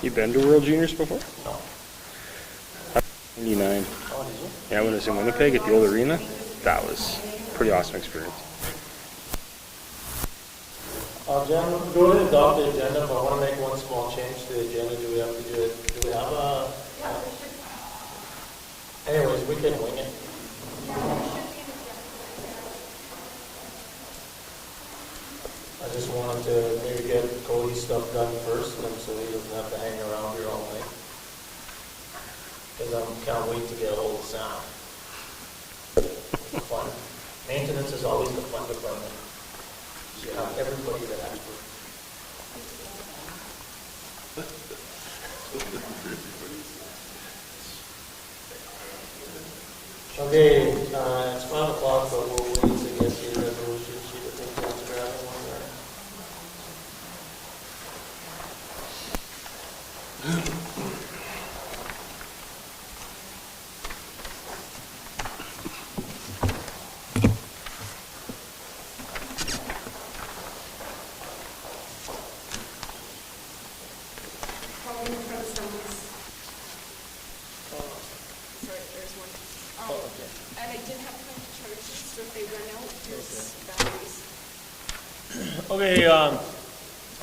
You been to World Juniors before? No. 99. Oh, did you? Yeah, when I was in Winnipeg at the old arena, that was a pretty awesome experience. Jen, go ahead and adopt the agenda, but I want to make one small change to the agenda. Do we have to do it? Do we have a? Anyways, we can wing it. I just wanted to maybe get Cody's stuff done first, and so he doesn't have to hang around here all night. Because I can't wait to get a hold of Sam. Fun. Maintenance is always the fun department. You have everybody that has to. Okay, it's 5 o'clock, but we'll wait to get the resolution sheet. I think that's grabbing one there. Sorry, there's one. Okay. And I did have time to charge these, so if they run out, there's batteries. Okay,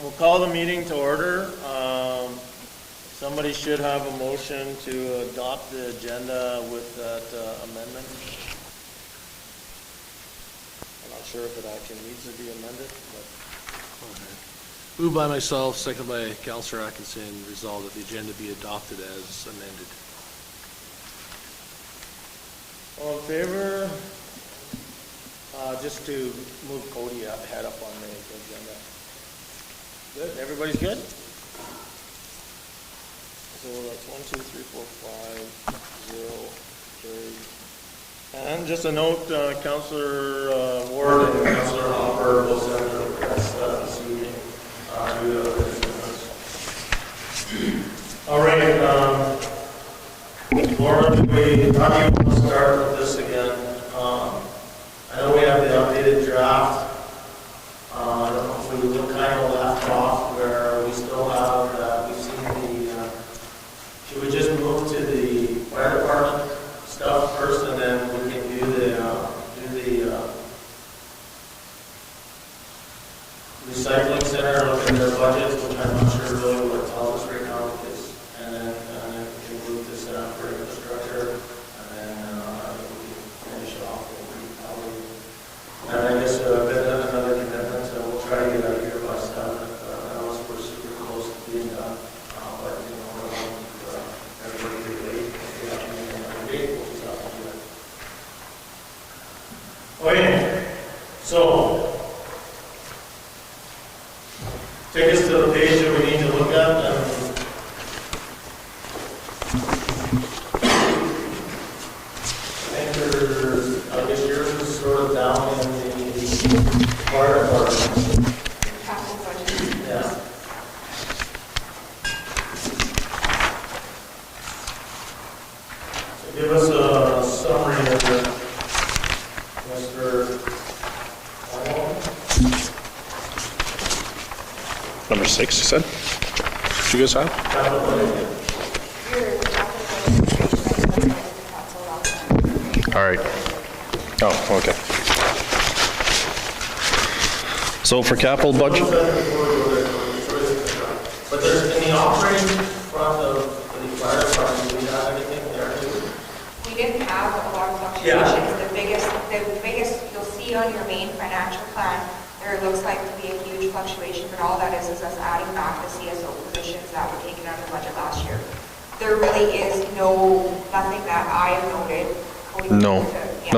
we'll call the meeting to order. Somebody should have a motion to adopt the agenda with that amendment. I'm not sure if it actually needs to be amended, but. Moved by myself, seconded by Councillor Atkinson, resolved that the agenda be adopted as amended. All in favor? Just to move Cody ahead up on the agenda. Good, everybody's good? So that's 1, 2, 3, 4, 5, 0, 3. And just a note, Councillor Ward and Councillor Hopper will send a request this evening to the business. All right, Laura, how do you want to start with this again? I know we have the updated draft. I don't know if we kind of left off where we still have, we've seen the, should we just move to the fire department stuff first and then we can do the recycling center, look at their budgets, which I'm not sure really what it tells us right now, because, and then we can move this for infrastructure, and then we can finish it off with and I guess another commitment, so we'll try to get out of here by 7, unless we're super close to being done, but you know, I don't want everybody to be late, if we have to make another date, we'll just have to do it. Okay, so take us to the page that we need to look at. I think there's, I guess yours is sort of down in the fire department. Capital budget. Yeah. So give us a summary of it, Mr. Owen. Number 6, you said? What you guys have? Capital budget. Your capital budget is council last time. All right. Oh, okay. So for capital budget, But there's, in the operating front of the fire department, do we have anything there too? We didn't have a lot of Yeah. fluctuations. The biggest you'll see on your main financial plan, there looks like to be a huge fluctuation, but all that is us adding back the CSO positions that were taken out of the budget last year. There really is nothing that I have noted. no,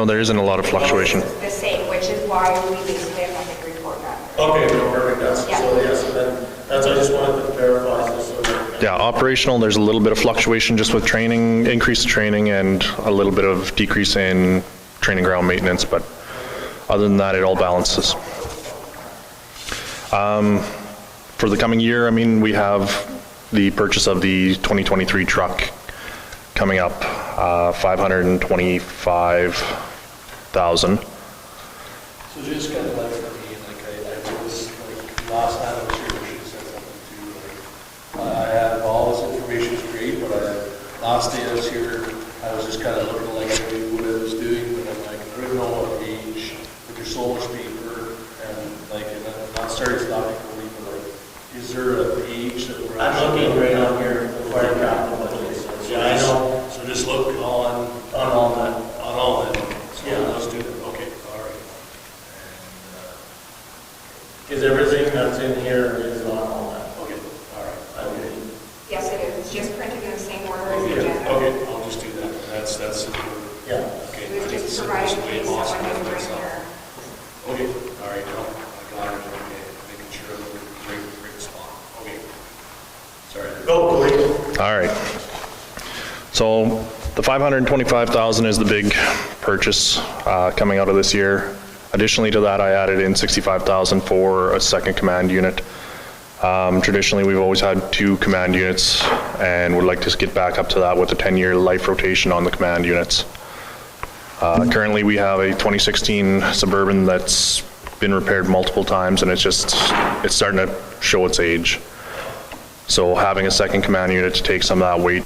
there isn't a lot of fluctuation. It's the same, which is why we basically have nothing to report back. Okay, no, perfect, that's, Yeah. so yes, so then, that's, I just wanted to verify this, so that. Yeah, operational, there's a little bit of fluctuation just with training, increased training, and a little bit of decrease in training ground maintenance, but other than that, it all balances. For the coming year, I mean, we have the purchase of the 2023 truck coming up, $525,000. So just kind of like for me, like I was, like last time I was here, she said something too, like, I have all last day I was here, I was just kind of looking like I knew what I was doing, but I'm like, I don't know what age, with your so much paper, and like, and I'm not starting to stop equally, but like, is there an age that we're? I'm looking right on here, the fire capital budget, so Yeah, I know, so just look on all that. that. So Yeah. let's do that, okay, all right. Because everything that's in here is on all that. Okay, all right, okay. Yes, it is. It's just printed in the same order as the Okay, agenda. okay, I'll just do that, that's simple. Yeah. Okay. It was I think just the provided simplest way in case someone possible didn't for bring myself. their. Okay, all right, no, I got it, okay, making sure I'm in the right spot, okay. Sorry. Go, Cody. All right. So the 525,000 is the big purchase coming out of this year. Additionally to that, I added in 65,000 for a second command unit. Traditionally, we've always had 2 command units and would like to get back up to that with a 10-year life rotation on the command units. Currently, we have a 2016 Suburban that's been repaired multiple times and it's starting to show its age. So having a second command unit to take some of that weight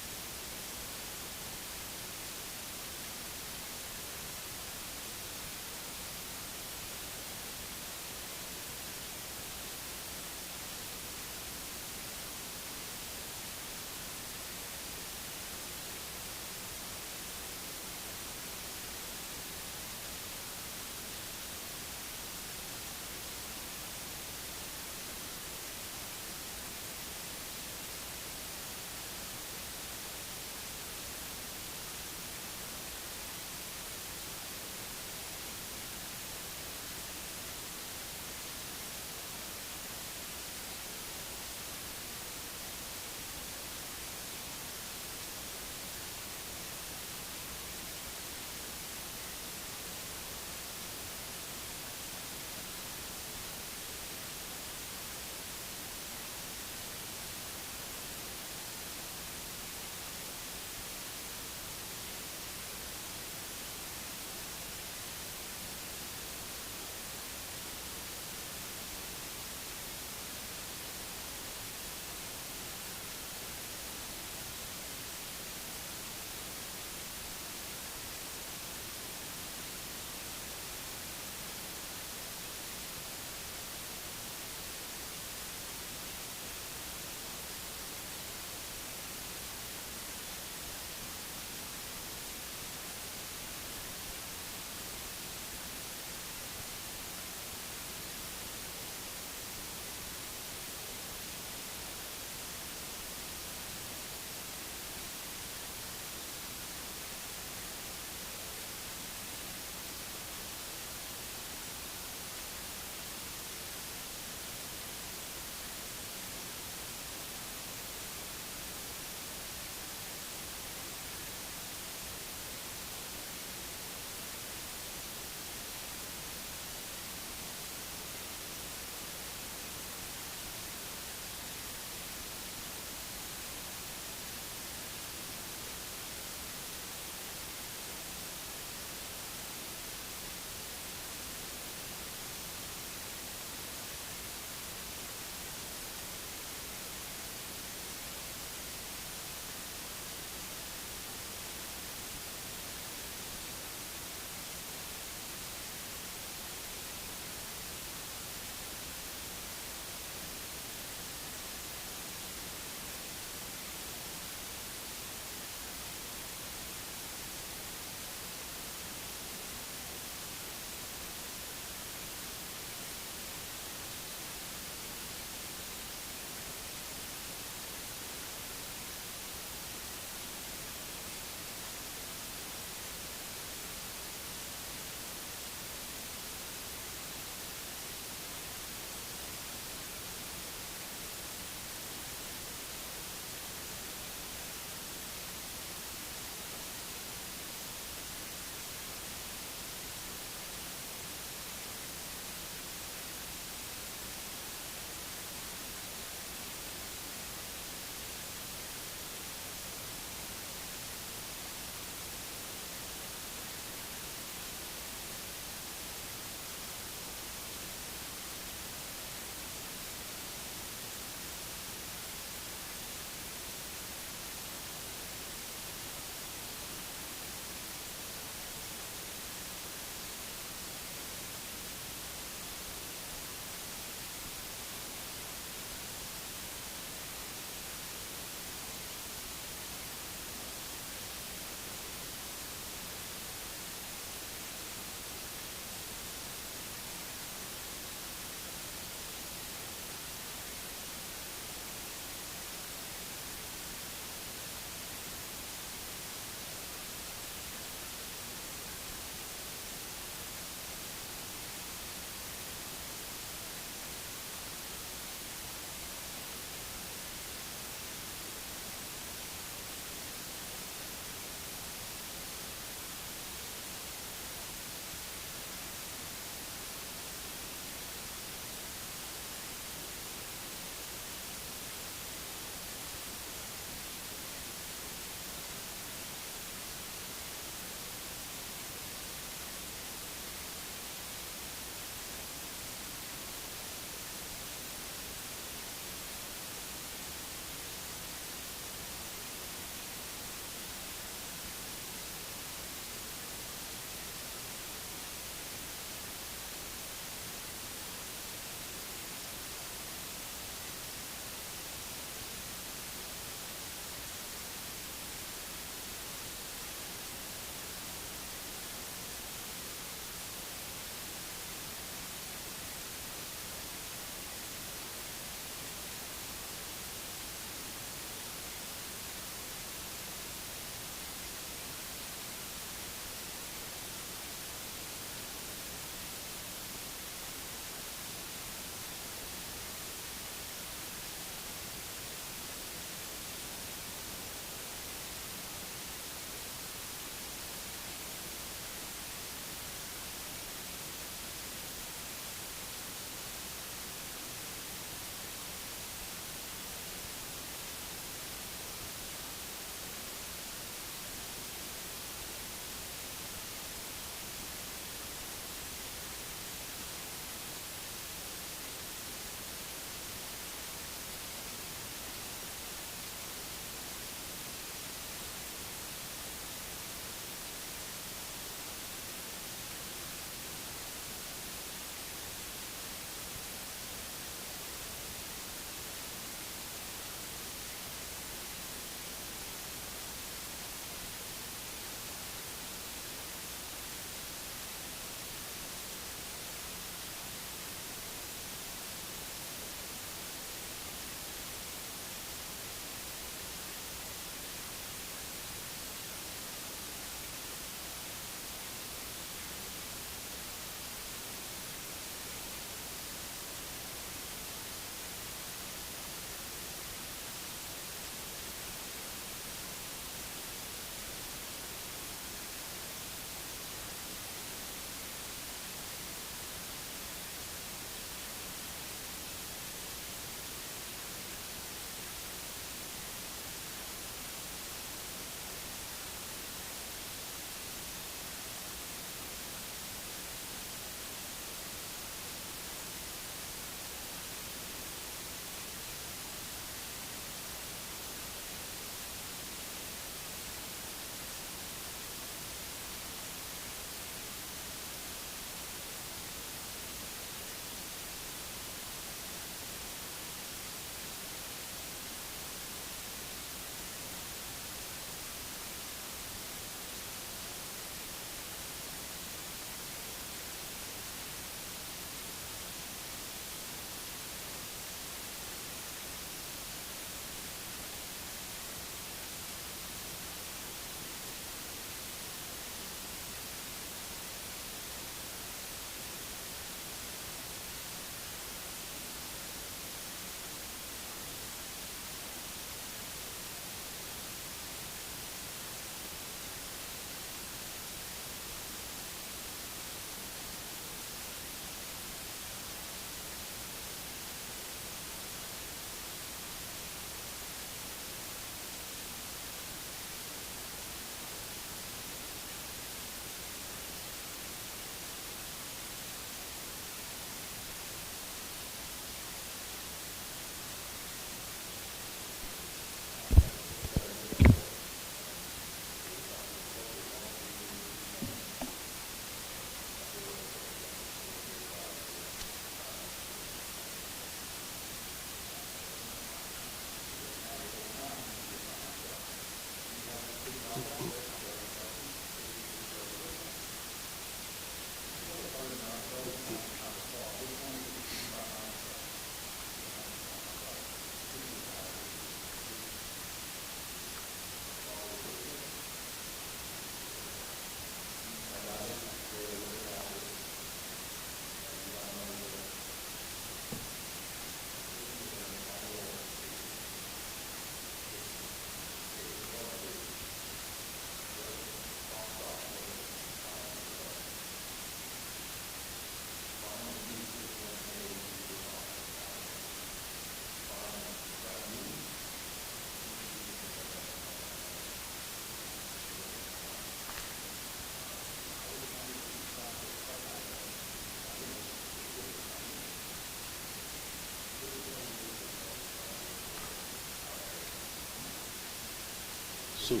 So,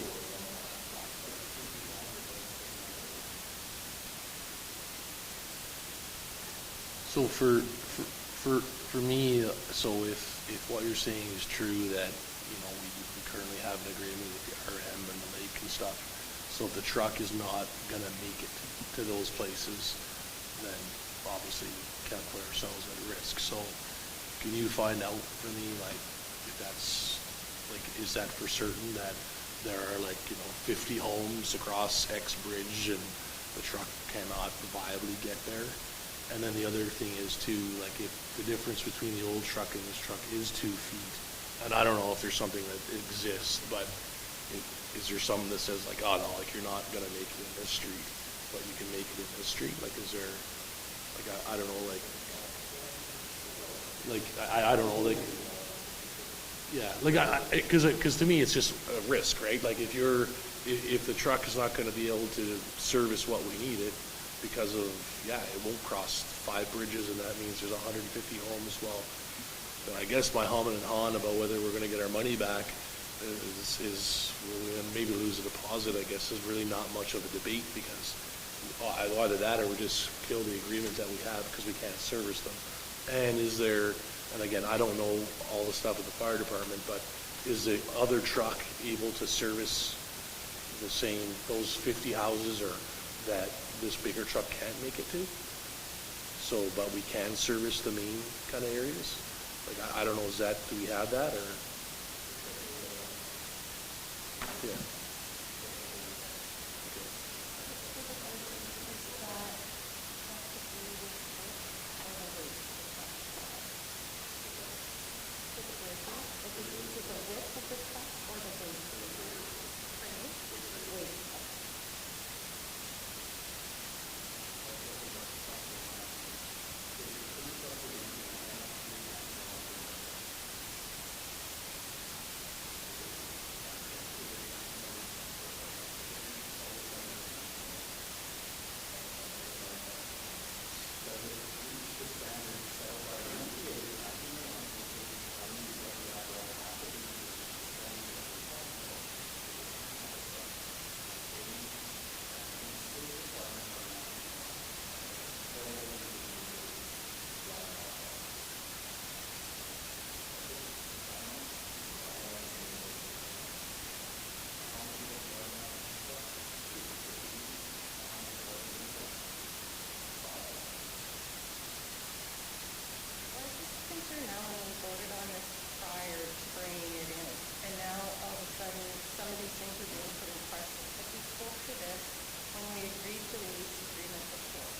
so for me, so if what you're saying is true, that, you know, we currently have an agreement with the RM and the lake and stuff, so if the truck is not gonna make it to those places, then obviously we can't put ourselves at risk. So can you find out for me, like, if that's, like, is that for certain that there are, like, you know, 50 homes across X bridge and the truck cannot viably get there? And then the other thing is too, like, if the difference between the old truck and this truck is 2 feet, and I don't know if there's something that exists, but is there something that says like, oh no, like, you're not gonna make it in this street, but you can make it in this street? Like, is there, like, I don't know, I don't know, like, yeah, like, because to me, it's just a risk, right? Like, if the truck is not gonna be able to service what we need it, because of, it won't cross 5 bridges, and that means there's 150 homes. Well, then I guess my humming and hawing about whether we're gonna get our money back is we're gonna maybe lose a deposit, I guess, is really not much of a debate, because either that or we just kill the agreement that we have because we can't service them. And is there, and again, I don't know all the stuff at the fire department, but is the other truck able to service the same, those 50 houses, or that this bigger truck can't make it to? So, but we can service the main kind of areas? Like, I don't know, do we have that, or? Yeah. concerned now when we voted on this prior to bringing it in, and now all of a sudden, some of these things are being put in question. If we spoke to this when we agreed to the lease agreement before,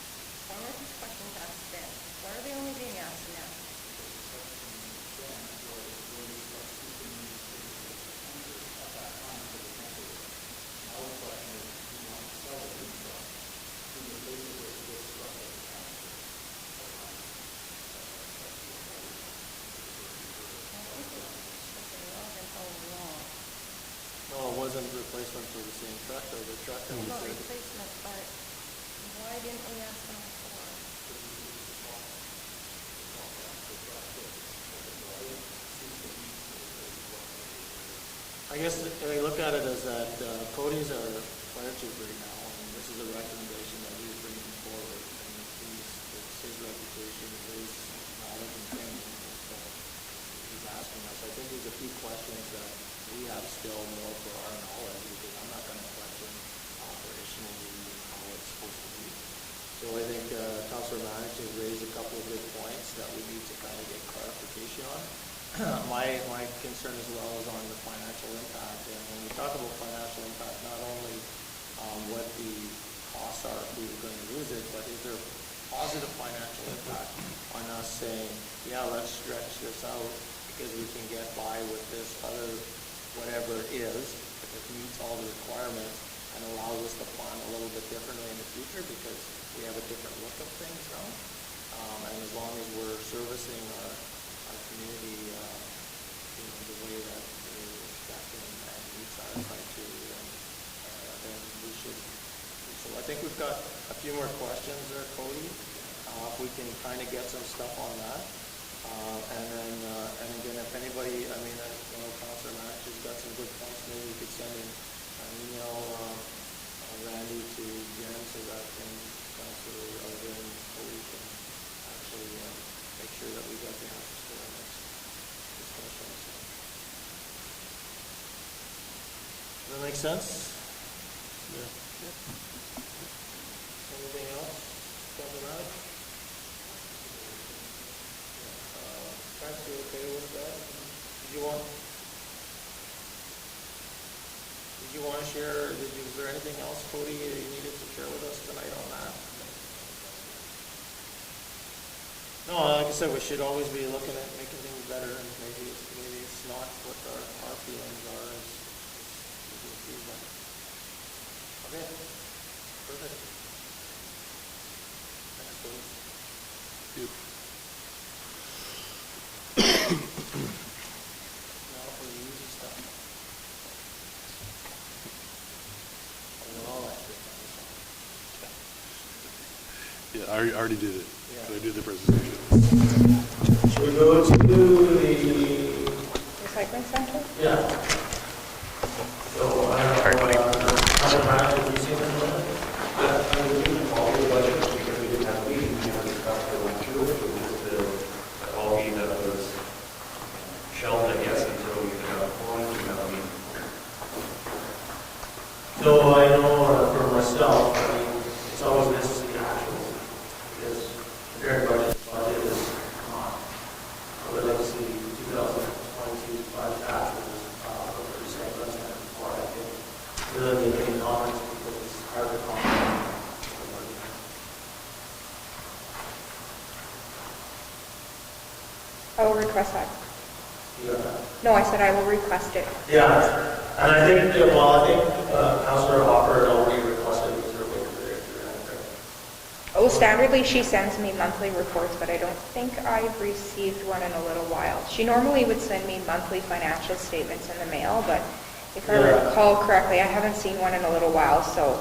why weren't these questions asked then? Why are they only being asked now? No, it wasn't a replacement for the same truck, though, the truck that was Not there. replacement, but why didn't we ask them before? I guess I look at it as that Cody's our fire chief right now, and this is a recommendation that he's bringing forward, and it's his reputation, his knowledge and training, so he's asking us. I think there's a few questions that we have still more for our knowledge, because I'm not gonna question operationally how it's supposed to be. So I think Councilor Mannix has raised a couple of good points that we need to kind of get clarification on. My concern as well is on the financial impact, and when we talk about financial impact, not only what the costs are if we were going to lose it, but is there positive financial impact on us saying, yeah, let's stretch this out because we can get by with this other whatever it is, if it meets all the requirements and allows us to plan a little bit differently in the future because we have a different look of things now. And as long as we're servicing our community, the way that we expect and meet satisfied to, then we should. So I think we've got a few more questions there, Cody. If we can kind of get some stuff on that. And then again, if anybody, Councilor Mack has got some good points, maybe we could send in email Randy to Jen so that then Councilor Alvin Cody can actually make sure that we got the answers for our next discussion. So. Does that make sense? Yeah. Anything else? Something else? Frank, you okay with that? Did you want to share, is there anything else, Cody, you needed to share with us tonight on that? No, like I said, we should always be looking at making things better, and maybe it's not what our feelings are as feedback. Okay, perfect. Thanks, Cody. Now for the easy stuff. All that good stuff. Yeah, I already did it. Yeah. So I did the presentation. Should we go to the, Recycling center? yeah. So, I don't know, Councilor Brown, have you seen this one? We didn't follow the budget because we didn't have a meeting, we had discussed it went through, it was just the all meeting that was shelved, I guess, until we could have a forum, we have a meeting. So I know for myself, I mean, it's always nice to see actuals, because comparing budget to budget is not. I would like to see 2022 budget actuals for the recycling center before I can really make any comments, because it's hard to comment. I will request that. Yeah. No, I said I will request it. Yeah, and I think, well, I think Councilor Hopper had already requested these are waiting for their Oh, standardly, she sends me monthly reports, but I don't think I've received one in a little while. She normally would send me monthly financial statements in the mail, but if I Yeah. recall correctly, I haven't seen one in a little while, so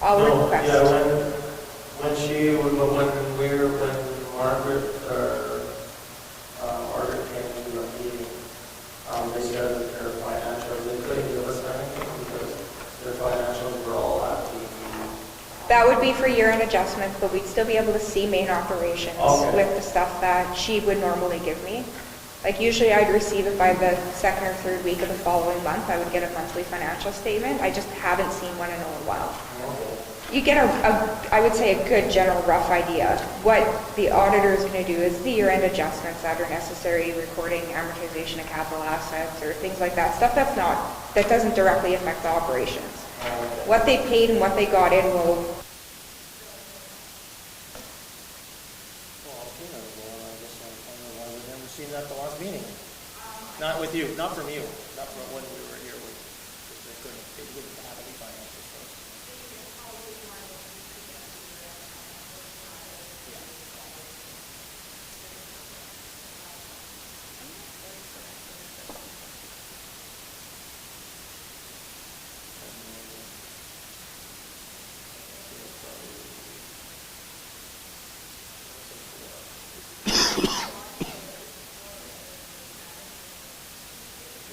I'll No, request. yeah, when Margaret came to the meeting, they said that their financials, they couldn't give us anything because their financials were all at the, That would be for year-end adjustments, but we'd still be able to see main operations Okay. with the stuff that she would normally give me. Like usually I'd receive it by the second or third week of the following month. I would get a monthly financial statement. I just haven't seen one in a little while. You get I would say, a good general rough idea. What the auditor is going to do is the year-end adjustments that are necessary, recording amortization of capital assets or things like that. Stuff that doesn't directly affect the operations. What they paid and what they got in will. well, okay, I guess I don't know why we've never seen that at the last meeting. Not with you, not from you, not from when we were here, because they wouldn't have any financial stuff.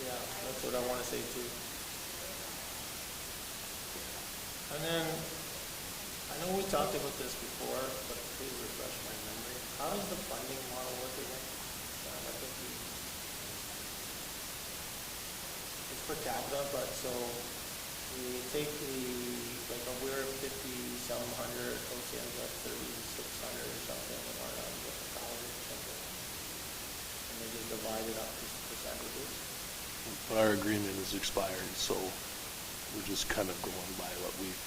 Yeah, that's what I want to say too. And then, I know we talked about this before, but please refresh my memory. How does the funding model work again? I think it's per capita, but so we take we're 50, 700, OCN's at 3,600 or something, and we're at 1,000 or something. And they just divide it up to percentages. But our agreement is expired, so we're just kind of going by what we've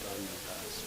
done in the past.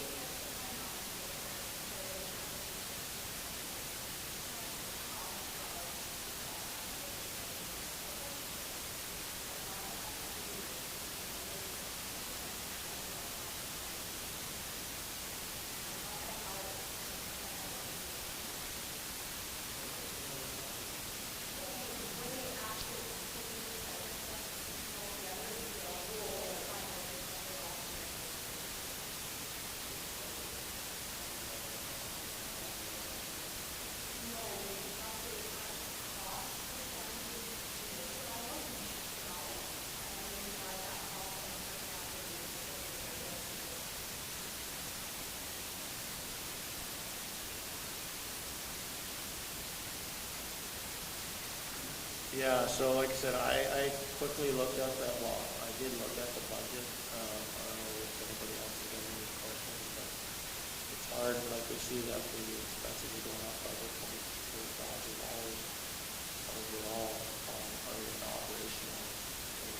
Yeah, so like I said, I quickly looked at that, well, I did look at the budget. I don't know if anybody else has got any questions, but it's hard, like we see that the expenses are going up by about $24,000 overall, are in operational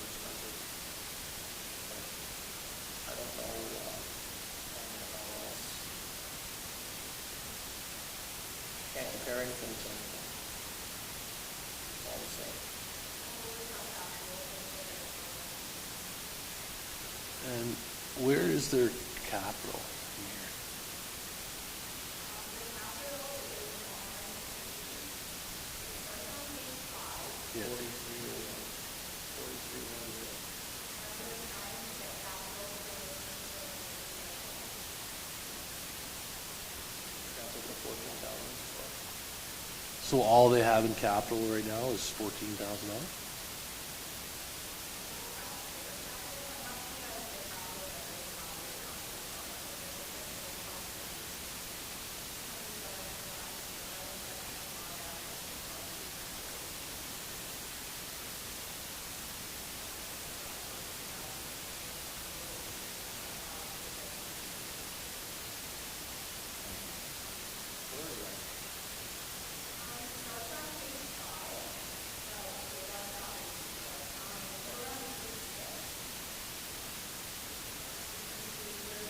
expenses. But I don't know, how else. Can't compare anything to anything. It's all the same. And where is their capital here? Yeah. 43,100. That's what the 14,000 is for. So all they have in capital right now is $14,000?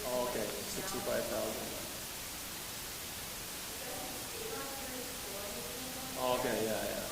Oh, okay, 65,000. Oh, okay, yeah, yeah.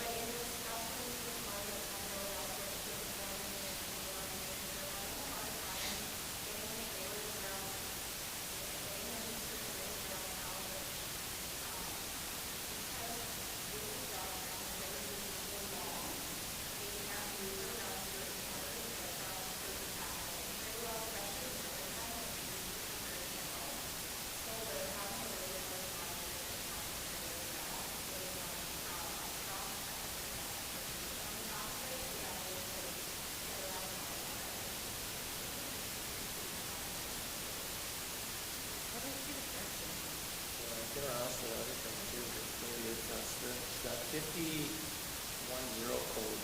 What do I see the correction? Yeah, I'm gonna ask the other thing too, but maybe it's that 5010 code.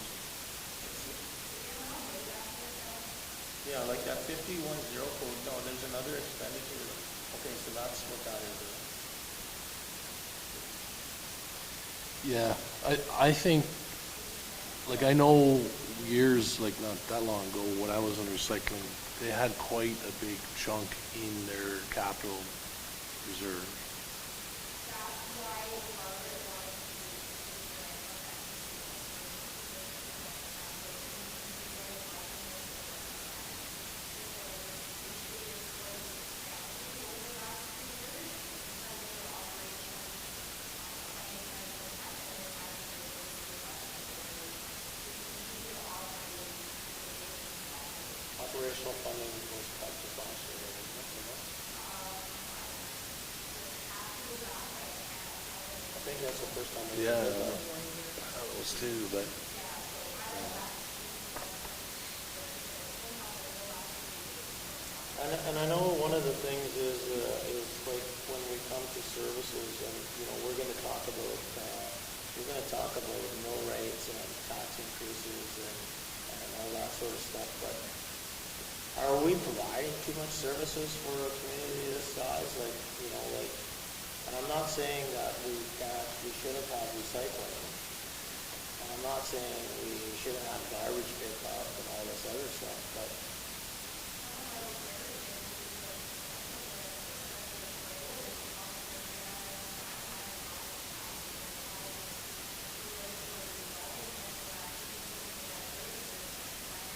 Yeah, like that 5010 code, no, there's another expenditure. Okay, so that's what that is. Yeah, I think, like, I know years, like, not that long ago, when I was in recycling, they had quite a big chunk in their capital reserve. Operational funding was cut to last year, wasn't it? I think that's the first time we Yeah, did that. those two, but, And I know one of the things is like when we come to services and, we're gonna talk about mill rates and tax increases and all that sort of stuff, but are we providing too much services for a community this size? And I'm not saying that we shouldn't have recycling. And I'm not saying we shouldn't have garbage pickup and all this other stuff, but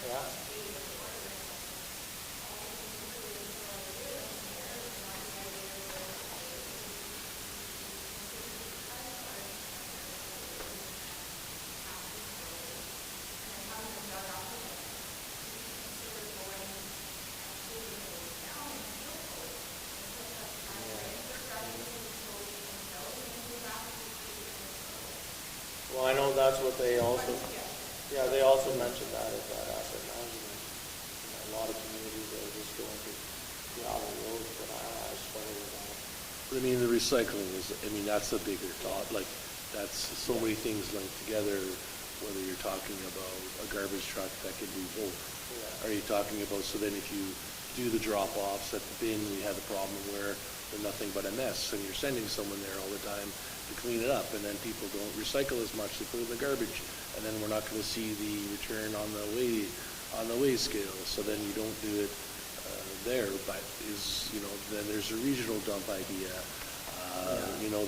yeah. Well, I know that's what they also, yeah, they also mentioned that at that asset management. A lot of communities are just going to gravel roads, but I struggle with that. I mean, the recycling is, I mean, that's a bigger thought, like, that's so many things linked together. whether you're talking about a garbage truck that could do both. Are you talking about, so then if you do the drop-offs at the bin, we have the problem where they're nothing but a mess, and you're sending someone there all the time to clean it up, and then people don't recycle as much, they put it in the garbage, and then we're not gonna see the return on the weigh scale, so then you don't do it there, but then there's a regional dump idea.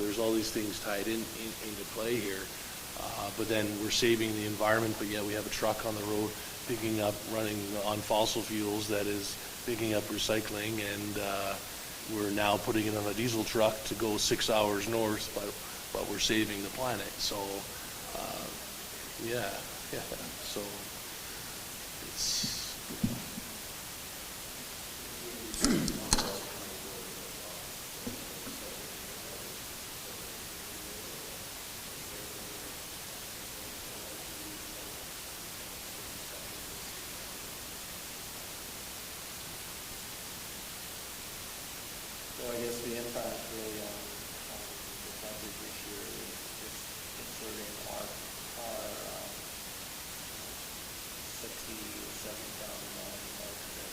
There's all these things tied into play here. But then we're saving the environment, but yet we have a truck on the road running on fossil fuels that is picking up recycling, and we're now putting it on a diesel truck to go 6 hours north, but we're saving the planet. So, so it's... So I guess the impact really on the budget this year is just inserting our $67,000 mark there.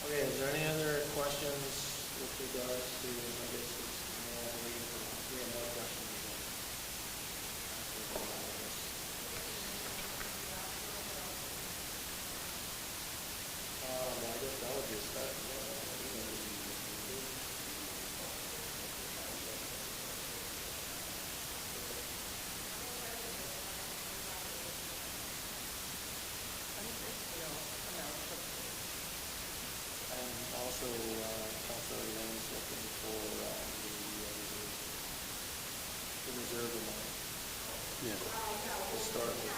Okay, is there any other questions with regards to, I guess it's more, we have more questions I guess that would be a start. And also, Councilor Lane is looking for the reserve amount. Yeah. To start with.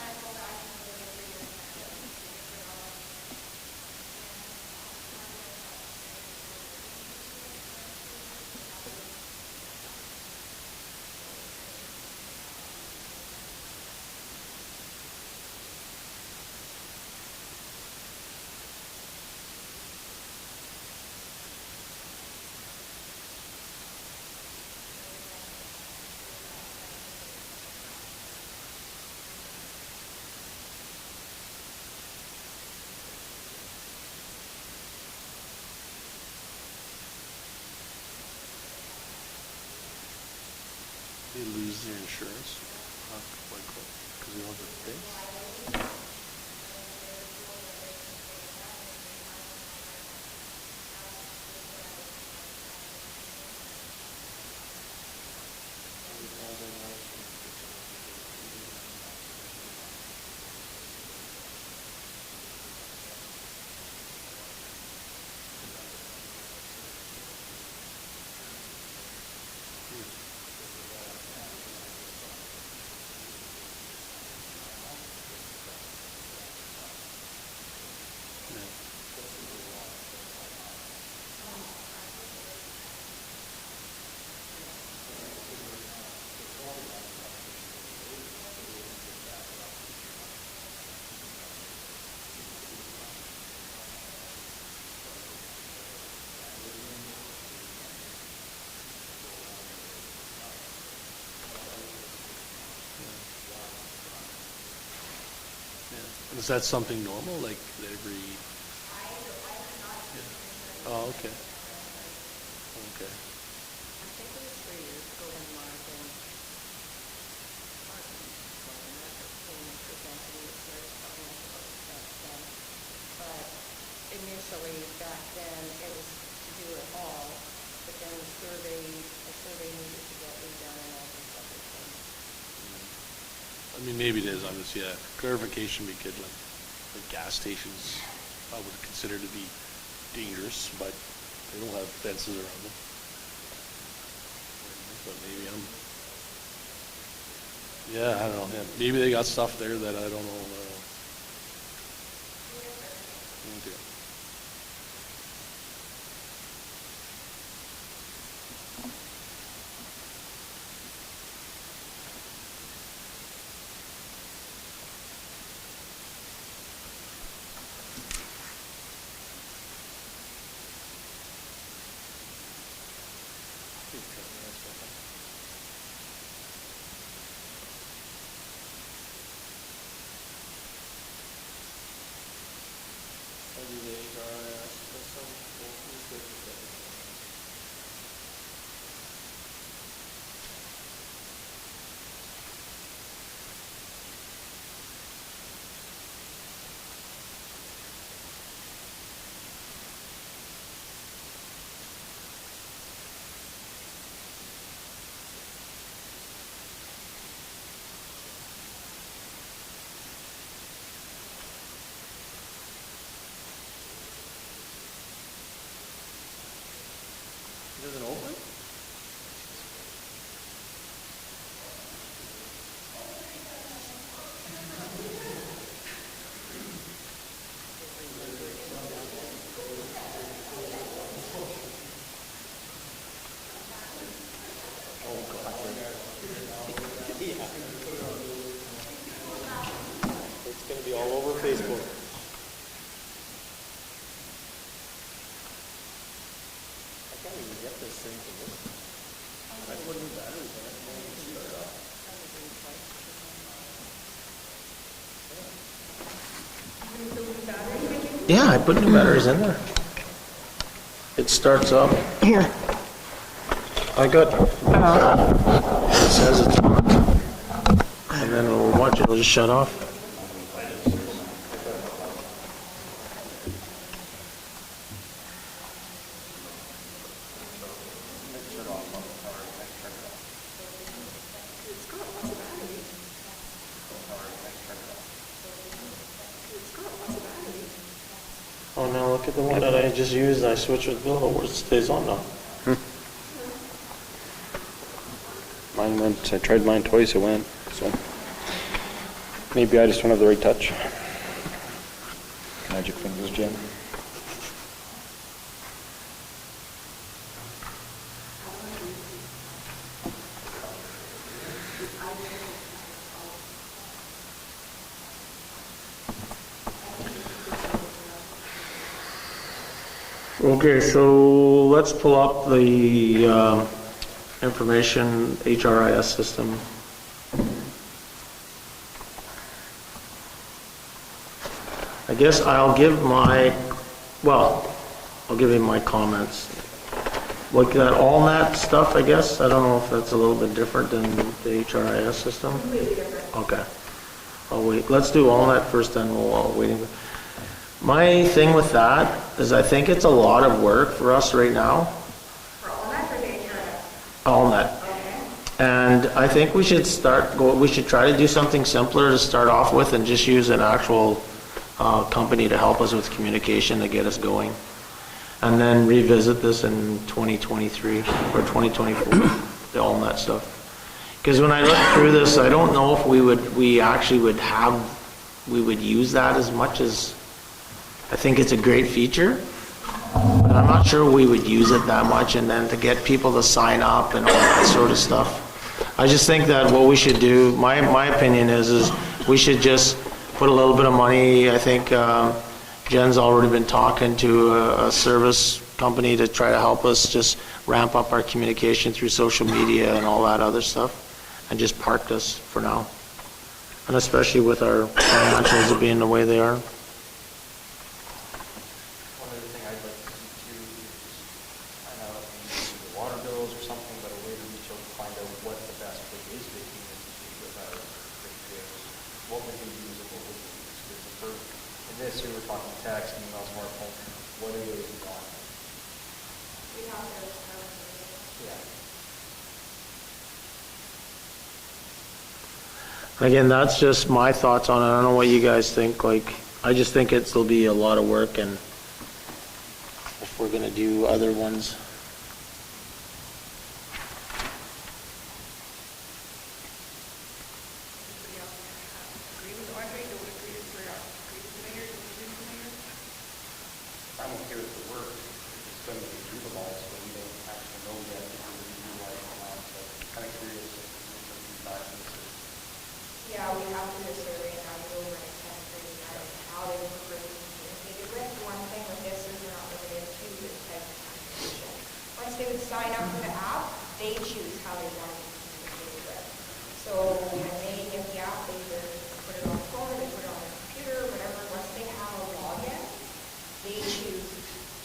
They lose their insurance, because they don't have to pay. Is that something normal, like every? Oh, okay. Okay. I think it was 3 years ago when Mark and came and presented, he started telling us about the stuff then. But initially, back then, it was to do it all, but then a survey needed to get redone and all these other things. I mean, maybe it is, I'm just, yeah, clarification would be good, like gas stations, I would consider to be dangerous, but they don't have fences around them. But maybe yeah, I don't know, yeah, maybe they got stuff there that I don't know. Okay. It doesn't open? It's gonna be all over Facebook. I can't even get this thing to work. Yeah, I put new batteries in there. It starts up. Here. I got, it says it's on. And then we'll watch it, it'll just shut off. Oh, now look at the one that I just used, I switched with Bill, where it stays on now. Mine went, I tried mine twice, it went, so. Maybe I just don't have the right touch. Magic fingers, Jim. Okay, so let's pull up the information HRIS system. I guess I'll give I'll give him my comments. Like that AllNet stuff, I guess, I don't know if that's a little bit different than the HRIS system? Okay. I'll wait, let's do AllNet first, then we'll wait. My thing with that is I think it's a lot of work for us right now. For AllNet or HRS? AllNet. And I think we should we should try to do something simpler to start off with and just use an actual company to help us with communication to get us going. And then revisit this in 2023 or 2024, the AllNet stuff. Because when I look through this, I don't know if we would use that as much as, I think it's a great feature, but I'm not sure we would use it that much, and then to get people to sign up and all that sort of stuff. I just think that what we should do, my opinion is we should just put a little bit of money. I think Jen's already been talking to a service company to try to help us just ramp up our communication through social media and all that other stuff, and just park this for now. And especially with our financials being the way they are. One other thing I'd like to see too is, I know maybe the water bills or something, but a way to reach out and find out what the best way is to communicate with our ratepayers. What would they use and what would they use? Because in this year, we're talking text, email, smartphone, what do they want? We have their services. Yeah. Again, that's just my thoughts on it. I don't know what you guys think. Like, I just think it'll be a lot of work, and if we're gonna do other ones. Agree with Audrey, don't agree with the mayor, don't agree with the mayor? I'm okay with the work, it's going to be through them all, so we don't actually know yet if we're going to do like or not, so kind of curious if there's some feedback on this. Yeah, we have to do a survey and go over and test how they prefer to communicate with. One thing with this is we're not limited to this type of communication. Once they would sign up for the app, they choose how they want to be communicated with. So when they get the app, they either put it on the phone, they put it on their computer, whatever. Once they have a login, they choose,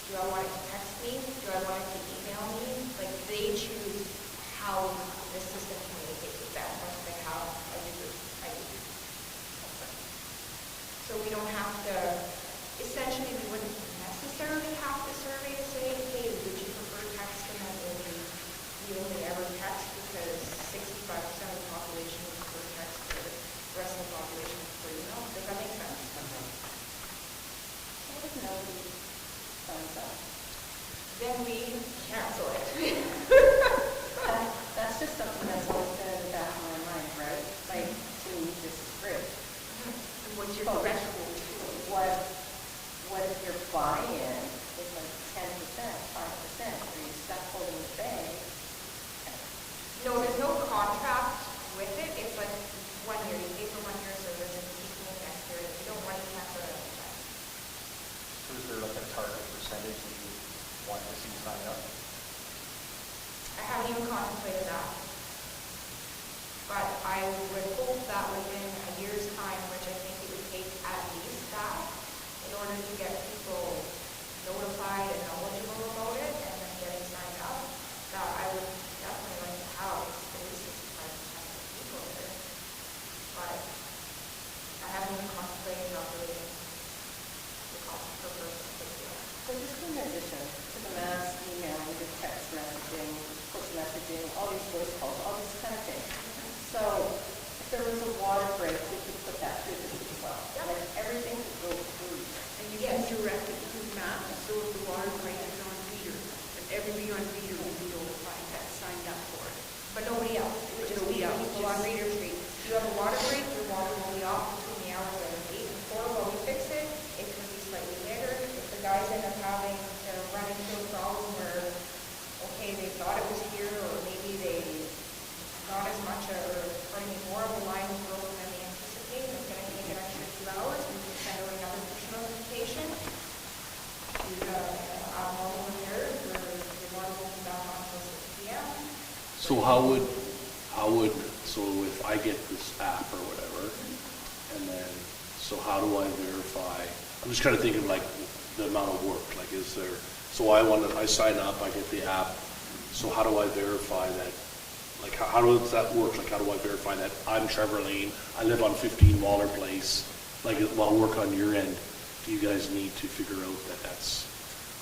do I want it to text me? Do I want it to email me? Like, they choose how the system communicates with them once they have a user ID. So we don't have to, essentially, we wouldn't necessarily have to survey to say, hey, would you prefer text? And then we only ever text because 65% of the population would prefer text, or the rest of the population would prefer email. Does that make sense? What if nobody signs up? Then we cancel it. That's just something that's always been in the back of my mind, right? Like, to me, this is great. What's your But threshold? what if your buy-in is like 10%, 5%? Are you stuck holding the bag? No, there's no contract with it. It's like 1 year. You pay for 1 year service and you keep paying next year. If you don't want to cancel it, So is there like a target percentage that you want to see sign up? I haven't even contemplated that. But I would hope that within a year's time, which I think it would take at least that, in order to get people notified and knowledgeable about it and then getting signed up, that I would definitely like to have at least 65% of people there. But I haven't even contemplated calculating the cost per person. So just in addition to the mass emailing, the text messaging, push messaging, all these voice calls, all these kind of things. So if there was a water break, we could put that through this as well. Like everything could go through. And you can direct it to map, so if the water break is on meter, and everybody on meter will be notified that signed up for it. But nobody else. It would just be Nobody else, people on just- Reader Street. You have a water break, your water will be off between the hours of 8 and 4 while we fix it. It could be slightly later. If the guys end up having to run into a problem where, okay, they thought it was here, or maybe they not as much, or pardon me, more of a line was broken than they anticipated, it's gonna take an extra 2 hours, we can send out another push notification. You abnormal repairs, or your water won't be back on until 6 p.m. So so if I get this app or whatever, and then, so how do I verify? I'm just kind of thinking like the amount of work, like is there, so I sign up, I get the app, so how do I verify that? Like, how does that work? Like, how do I verify that I'm Trevor Lane, I live on 15 Waller Place? Like, while work on your end, do you guys need to figure out that that's?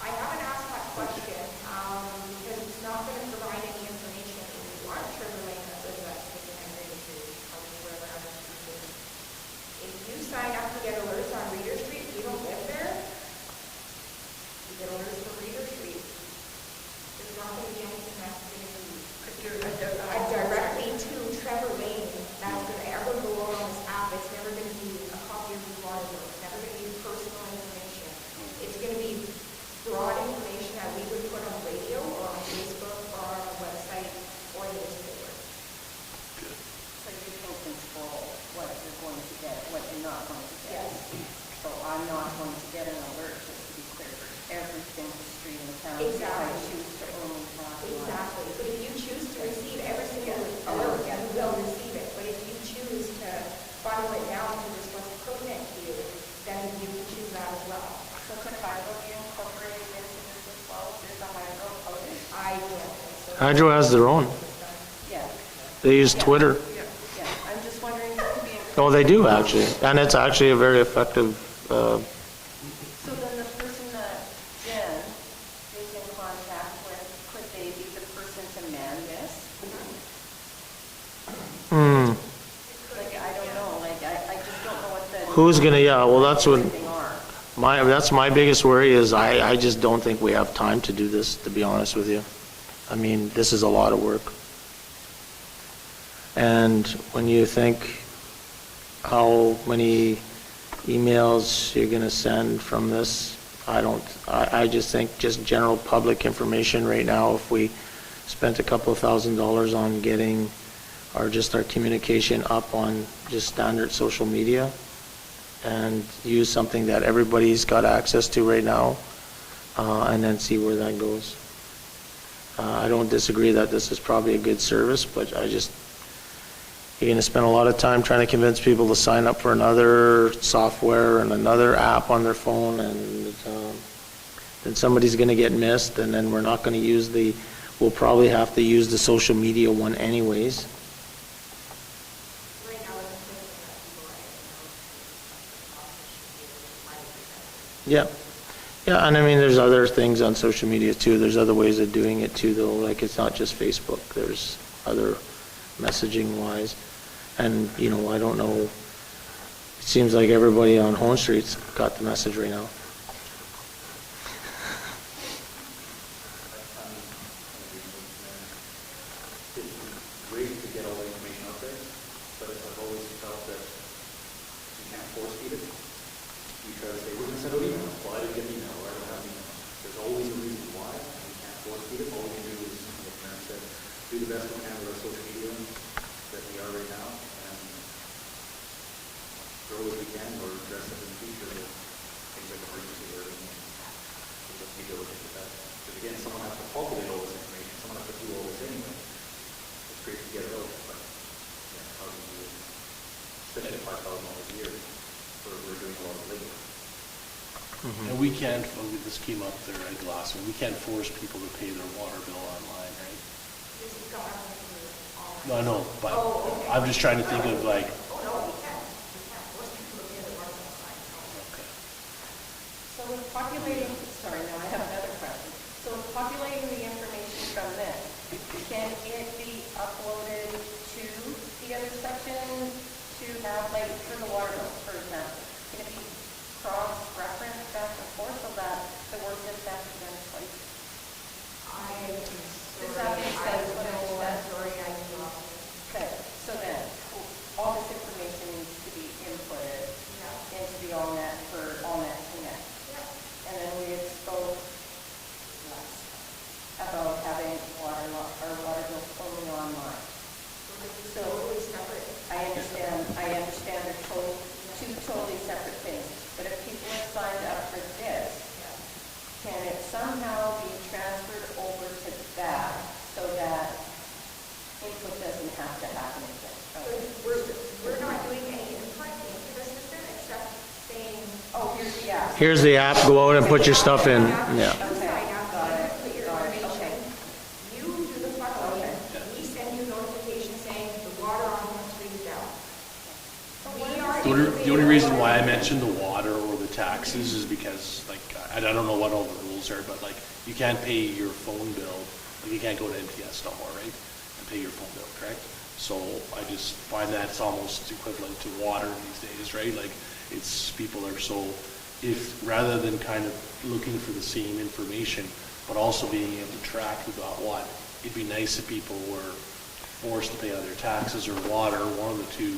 I haven't asked that question, because it's not going to provide any information if you aren't Trevor Lane that lives at 59 Reader Street, or wherever other street is. If you sign up to get alerts on Reader Street, you don't live there, you get alerts from Reader Street. There's not going to be anything that's going to be directly to Trevor Lane that's going to ever go out on this app. It's never going to be a copy of your water bill. It's never going to be personal information. It's going to be broad information that we would put Hydro has their own. Yeah, They use Twitter. yeah. I'm just wondering if it could be included. Oh, they do actually, and it's actually a very effective, So then the person that Jen is in contact with, could they be the person to man this? Like, I don't know, like, I just don't know what the. who's gonna, yeah, well, that's what, Thing are. that's my biggest worry is I just don't think we have time to do this, to be honest with you. I mean, this is a lot of work. And when you think how many emails you're gonna send from this, I just think just general public information right now, if we spent a couple of $1,000s on getting our communication up on just standard social media and use something that everybody's got access to right now, and then see where that goes. I don't disagree that this is probably a good service, but you're gonna spend a lot of time trying to convince people to sign up for another software and another app on their phone, and then somebody's gonna get missed, and then we're not gonna use we'll probably have to use the social media one anyways. Right now, it's just that people are, Yeah. Yeah, and I mean, there's other things on social media too. There's other ways of doing it too, though. Like, it's not just Facebook. There's other messaging wise. And, I don't know, it seems like everybody on Home Street's got the message right now. It's great to get all the information out there, but I've always felt that you can't force feed it, because they wouldn't send out emails. Well, I didn't get an email, or I don't have an email. There's always a reason why, and you can't force feed it. All we can do is, like Karen said, do the best we can with our social media that we are right now, and grow as we can, or dress up in the future with things like emergency alerting, and just be diligent with that. Because again, someone has to populate all this information, someone has to do all this anyway. It's great to get it out, but, how do you do it? Especially $5,000 a year, we're doing a lot of labor. And we can't, this came up there at Glassman, we can't force people to pay their water bill online, right? this is going on all. No, I know, but I'm just trying to think of like, Oh, no, we can't. We can't force people to pay the water bill sign. okay. So with populating, sorry, now I have another question. So with populating the information from this, can it be uploaded to the other section to have, like, for the water bill, for example? Can it be cross-referenced back and forth so that the work is back again twice? Does that make sense what I said? Okay, so then, all this information needs to be inputted into the AllNet for AllNet Connect. And then we had spoke about having water bills only online. So I understand they're two totally separate things. But if people are signed up for this, can it somehow be transferred over to that so that input doesn't have to happen again? We're not doing any input into the system except saying, Oh, here's the app. Here's the app, go out and put your stuff in, yeah. you sign up, put your information, you do the fucking, we send you notification saying the water on Home Street is down. We are. The only reason why I mentioned the water or the taxes is because, like, I don't know what all the rules are, but like, you can't pay your phone bill, like, you can't go to MTS no more, right? And pay your phone bill, correct? So I just find that's almost equivalent to water these days, right? Like, people are so, rather than kind of looking for the same information, but also being able to track who got what, it'd be nice if people were forced to pay either taxes or water, one of the two,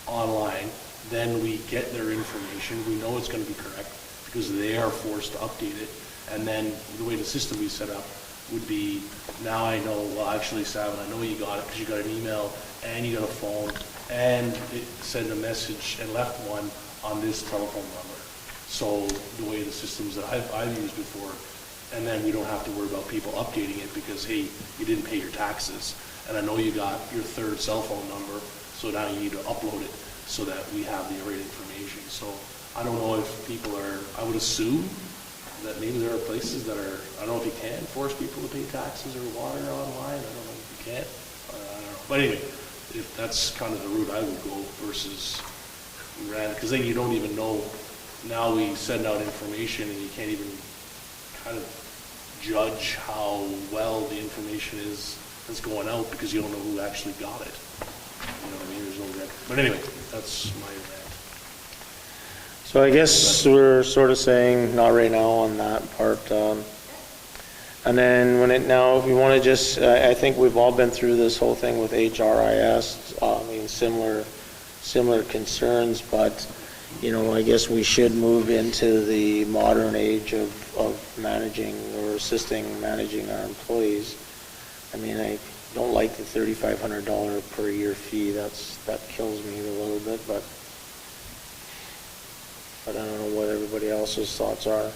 online. Then we get their information, we know it's going to be correct, because they are forced to update it. And then the way the system we set up would be, now I know, well, actually, Sam, I know you got it because you got an email and you got a phone and it sent a message and left one on this telephone number. So the way the systems that I've used before, and then we don't have to worry about people updating it because, hey, you didn't pay your taxes. And I know you got your third cell phone number, so now you need to upload it so that we have the right information. So I don't know if people are, I would assume that maybe there are places that are, I don't know if you can force people to pay taxes or water online, I don't know if you can. I don't know. But anyway, if that's kind of the route I would go versus because then you don't even know, now we send out information and you can't even kind of judge how well the information is that's going out because you don't know who actually got it. You know what I mean? There's no record. But anyway, that's my rant. So I guess we're sort of saying not right now on that part. And then if you want to just, I think we've all been through this whole thing with HRIS. I mean, similar concerns, but, I guess we should move into the modern age of managing or managing our employees. I mean, I don't like the $3,500 per year fee. That kills me a little bit, but I don't know what everybody else's thoughts are.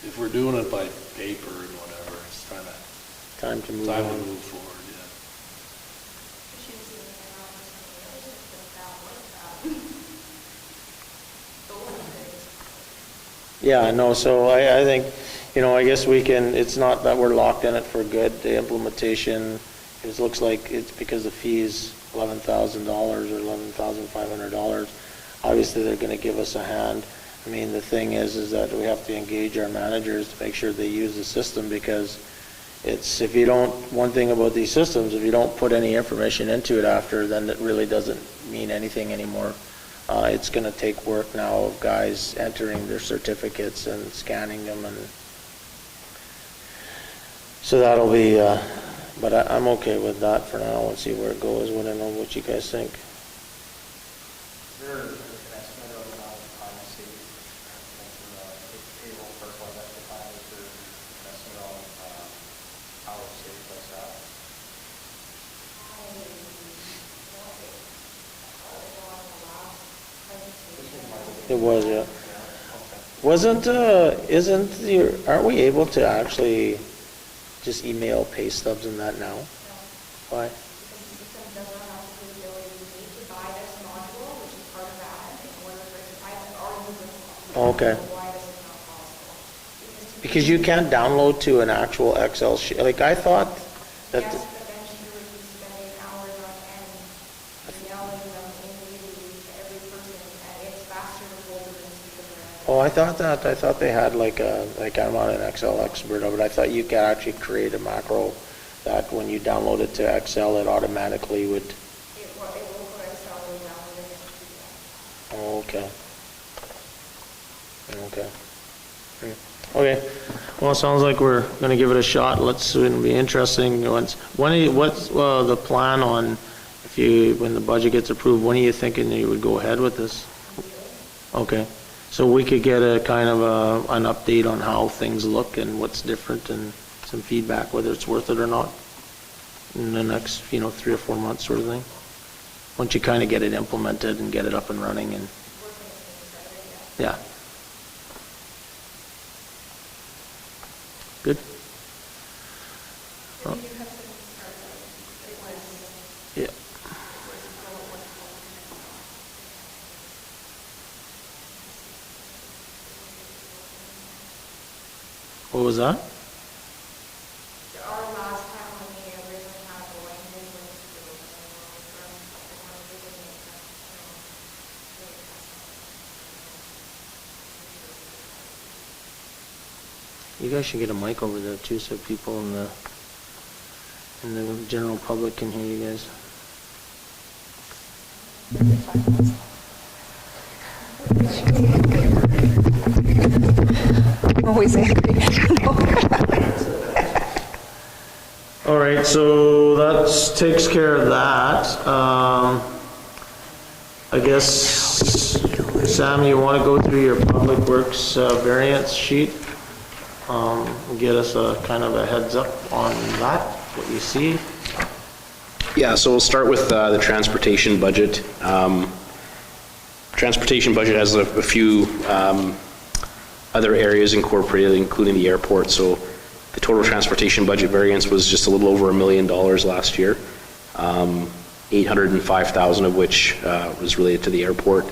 If we're doing it by paper and whatever, it's Time to move time on. to move forward, yeah. Yeah, no, so I think, I guess we can, it's not that we're locked in it for good. The implementation, it looks like it's because the fee is $11,000 or $11,500. Obviously, they're going to give us a hand. I mean, the thing is that we have to engage our managers to make sure they use the system, because one thing about these systems, if you don't put any information into it after, then it really doesn't mean anything anymore. It's going to take work now of guys entering their certificates and scanning them, and so that'll be, but I'm okay with that for now and see where it goes. I don't know what you guys think. Is there an estimate of the amount of time saved for payroll for what extra time? Is there an estimate on hours saved by staff? It was, yeah. Aren't we able to actually just email pay stubs and that now? Why? Because the system does not have the ability to buy this module, which is part of that, in order for it to buy it, or use this module. Okay. So why this is not possible? Because you can't download to an actual Excel sheet. Like, I thought that, Yes, but then she would be spending hours on end, emailing them individually to every person, and it's faster to hold them than I thought they had I'm not an Excel expert, but I thought you could actually create a macro that when you download it to Excel, it automatically would. It will go Excel and download it into PDF. Oh, okay. Okay. Okay. Well, it sounds like we're going to give it a shot. It'll be interesting. What's the plan on when the budget gets approved? When are you thinking you would go ahead with this? Okay. So we could get a kind of an update on how things look and what's different and some feedback, whether it's worth it or not in the next, 3 or 4 months sort of thing. Once you kind of get it implemented and get it up and running and, yeah. Good? Oh. Yeah. What was that? Our last time when we originally had the language was You guys should get a mic over there too, so people in the general public can hear you guys. I'm always angry. All right, so that takes care of that. I guess, Sam, you want to go through your Public Works variance sheet? Get us a kind of a heads up on that, what you see. Yeah, so we'll start with the transportation budget. Transportation budget has a few other areas incorporated, including the airport. So the total transportation budget variance was just a little over $1 million last year, 805,000 of which was related to the airport.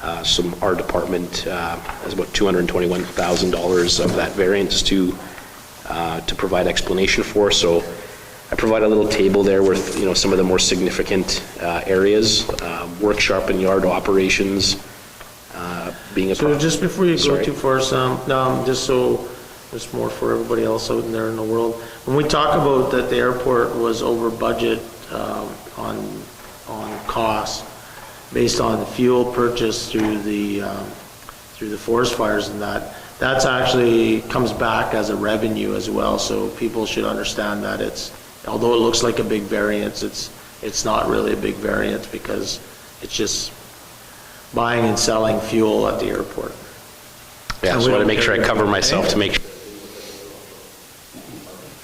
Our department has about $221,000 of that variance to provide explanation for. So I provide a little table there with, some of the more significant areas, workshop and yard operations being a. So just before you go Sorry. too far, Sam, just so there's more for everybody else out there in the world, when we talk about that the airport was over budget on costs based on the fuel purchase through the forest fires and that's actually comes back as a revenue as well, so people should understand that although it looks like a big variance, it's not really a big variance because it's just buying and selling fuel at the airport. Yeah, so I want to make sure I cover myself to make sure.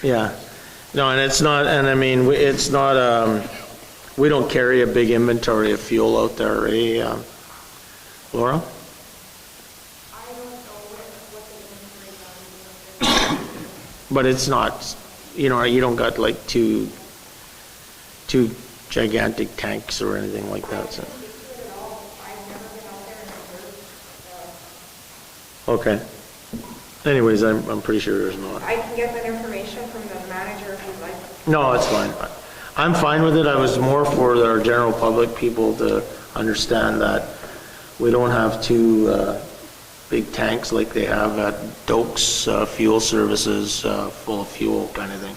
Yeah, no, and it's not, and I mean, it's not, we don't carry a big inventory of fuel out there, eh, Laura? But it's not, you don't got like two gigantic tanks or anything like that, so. Okay. Anyways, I'm pretty sure there's not. I can get that information from the manager if you'd like. No, it's fine. I'm fine with it. I was more for our general public people to understand that we don't have two big tanks like they have at Doak's Fuel Services, full of fuel kind of thing.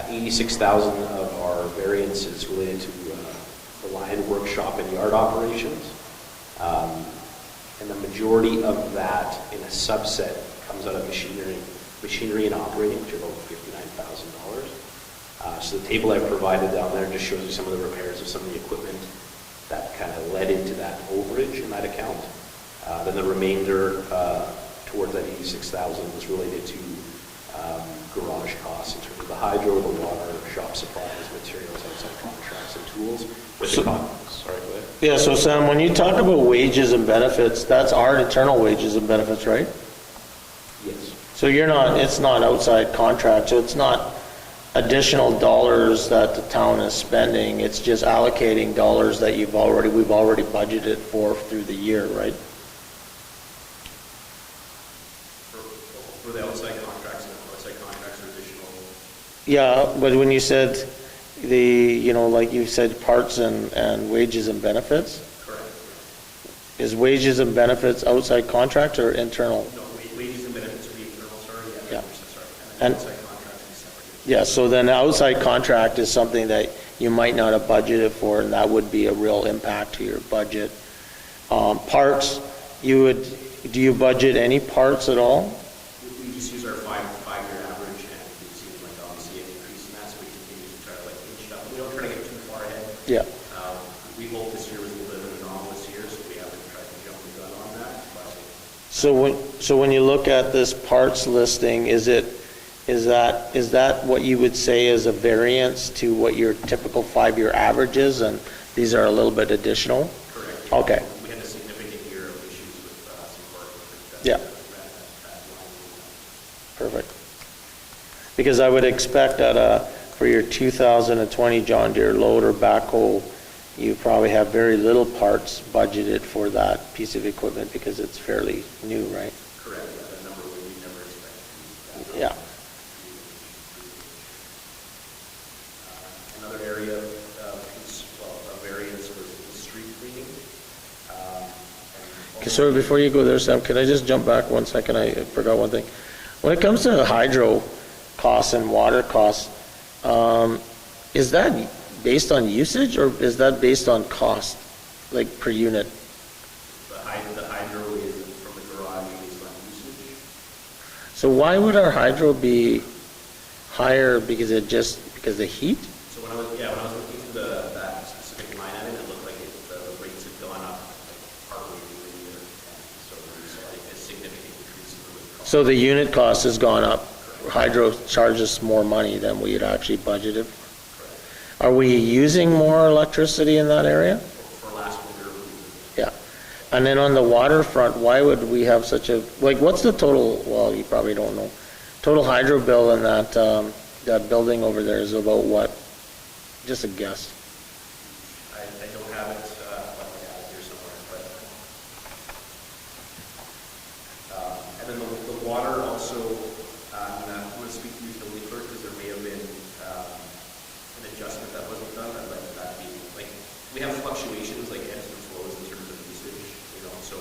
86,000 of our variance is related to the line workshop and yard operations. And the majority of that in a subset comes out of machinery and operating, which are about $59,000. So the table I've provided down there just shows you some of the repairs of some of the equipment that kind of led into that overage in that account. Then the remainder towards that 86,000 was related to garage costs in terms of the hydro, the water, shop supplies, materials, outside contracts, and tools. Sorry, go ahead. Yeah, so Sam, when you talk about wages and benefits, that's our internal wages and benefits, right? Yes. So it's not outside contract, so it's not additional dollars that the town is spending, it's just allocating dollars that we've already budgeted for through the year, right? For the outside contracts are additional. Yeah, but when you said like you said, parts and wages and benefits? Correct. Is wages and benefits outside contract or internal? No, wages and benefits would be internal, sorry. Yeah. Sorry. And outside contracts would be separate. yeah, so then outside contract is something that you might not have budgeted for, and that would be a real impact to your budget. Parts, do you budget any parts at all? We just use our five-year average, and we see obviously an increase in that, so we continue to try to inch up. We don't try to get too far ahead. Yeah. We hope this year was a little bit of an anomalous year, so we haven't tried to jump the gun on that. But So when you look at this parts listing, is that what you would say is a variance to what your typical 5-year average is, and these are a little bit additional? correct. Okay. We had a significant year of issues with some of our equipment that Yeah. ran that line. Perfect. Because I would expect that for your 2020 John Deere loader backhoe, you probably have very little parts budgeted for that piece of equipment because it's fairly new, right? Correct, yeah, that number we never expected. Yeah. Another area of variance was the street cleaning. Okay, so before you go there, Sam, can I just jump back 1 second? I forgot one thing. When it comes to hydro costs and water costs, is that based on usage or is that based on cost, like per unit? The hydro is from the garage based on usage. So why would our hydro be higher because of the heat? So when I was looking through that specific line item, it looked like the rates had gone up partly through the year. So we saw a significant increase in the cost. So the unit cost has gone up. Hydro charges more money than we had actually budgeted. Are we using more electricity in that area? For last winter, Yeah. And then on the waterfront, why would we have such a, what's the total, well, you probably don't know, total hydro bill in that building over there is about what? Just a guess. have it, I have it here somewhere, but. And then the water also, I'm going to speak to utility clerk, because there may have been an adjustment that wasn't done. I'd like that to be, like, we have fluctuations, like ebbs and flows in terms of usage, so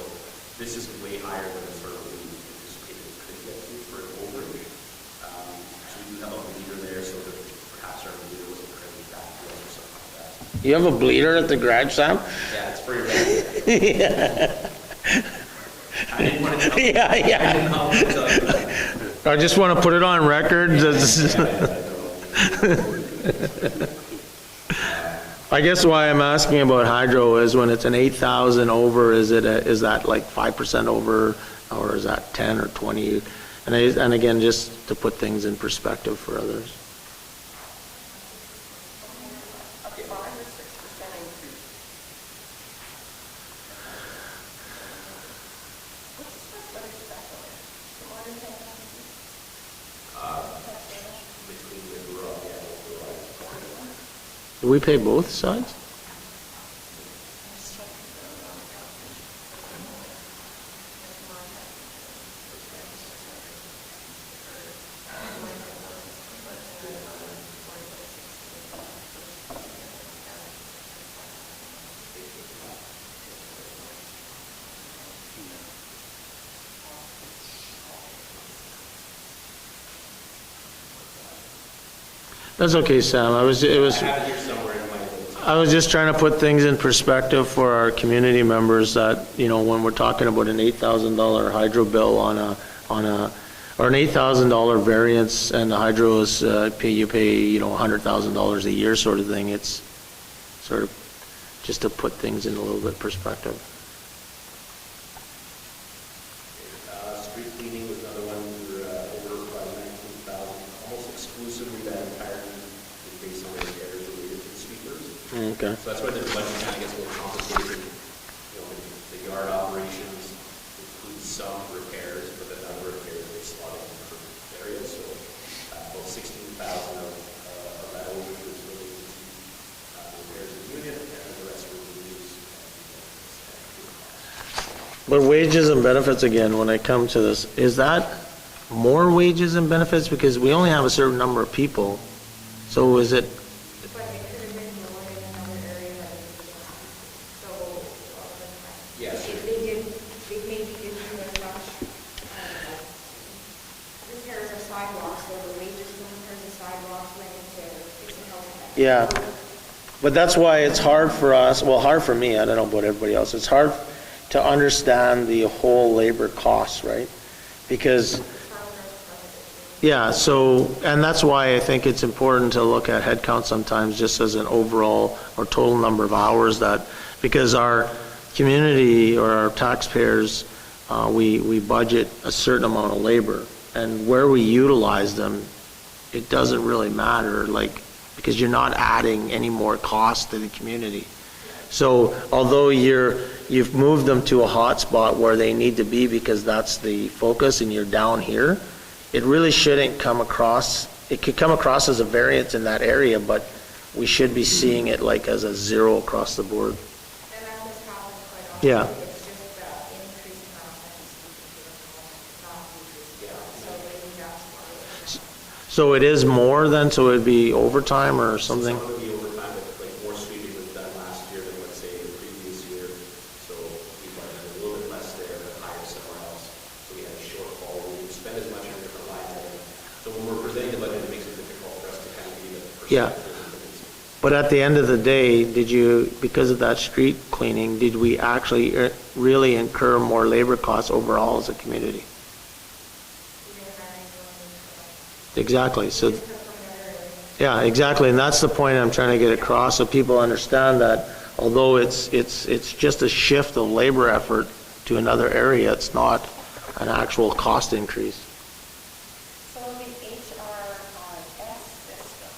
this is way higher than sort of we anticipated it could get to for an overage. So we do have a bleeder there, so that perhaps our bleeder wasn't currently back to us or something like that. You have a bleeder at the garage, Sam? Yeah, it's for your benefit. Yeah. I didn't want to tell you. Yeah, yeah. I didn't know how to tell you. I just want to put it on record. I guess why I'm asking about hydro is when it's an 8,000 over, is that like 5% over, or is that 10 or 20? And again, just to put things in perspective for others. A 5 or 6% increase. What's the stuff that is back on it? The water tank? Between the garage and the garage. Do we pay both sides? That's okay, Sam. I was just trying to put things in perspective for our community members that, when we're talking about an $8,000 hydro bill or an $8,000 variance, and the hydro is, you pay, $100,000 a year sort of thing. It's sort of just to put things in a little bit perspective. Street cleaning was another one. We were over by 19,000, almost exclusively that entirely is based on repairs related to the sweepers. Okay. So that's why the budget kind of gets a little complicated. The yard operations includes some repairs, but then other repairs they slot in different areas. So about 16,000 of that overage was related to repairs in the unit, and the rest were used. But wages and benefits, again, when I come to this, is that more wages and benefits? Because we only have a certain number of people. So is it, But it could have been lower in another area that is, so, Yes. they maybe didn't do as much, repairs of sidewalks, so the wages for repairs of sidewalks went into fixing health. yeah. But that's why it's hard for us, well, hard for me, I don't know about everybody else, it's hard to understand the whole labor costs, right? Because, yeah, so, and that's why I think it's important to look at headcount sometimes just as an overall or total number of hours that, because our community or our taxpayers, we budget a certain amount of labor, and where we utilize them, it doesn't really matter, like, because you're not adding any more cost to the community. So although you've moved them to a hot spot where they need to be because that's the focus and you're down here, it really shouldn't come across, it could come across as a variance in that area, but we should be seeing it like as a zero across the board. And that has happened quite often. Yeah. It's just the increased amount that is not decreased. So maybe that's why. So it is more than, so it'd be overtime or something? Some of the overtime, but like more sweeping was done last year than, let's say, the previous year. So we budgeted a little bit less there, but higher somewhere else. So we had a shortfall. We didn't spend as much on different line items. So when we're presenting the budget, it makes it difficult for us to kind of give a Yeah. perspective. But at the end of the day, did you, because of that street cleaning, did we actually really incur more labor costs overall as a community? Exactly, so, yeah, exactly, and that's the point I'm trying to get across, so people understand that although it's just a shift of labor effort to another area, it's not an actual cost increase. So will the HRIS system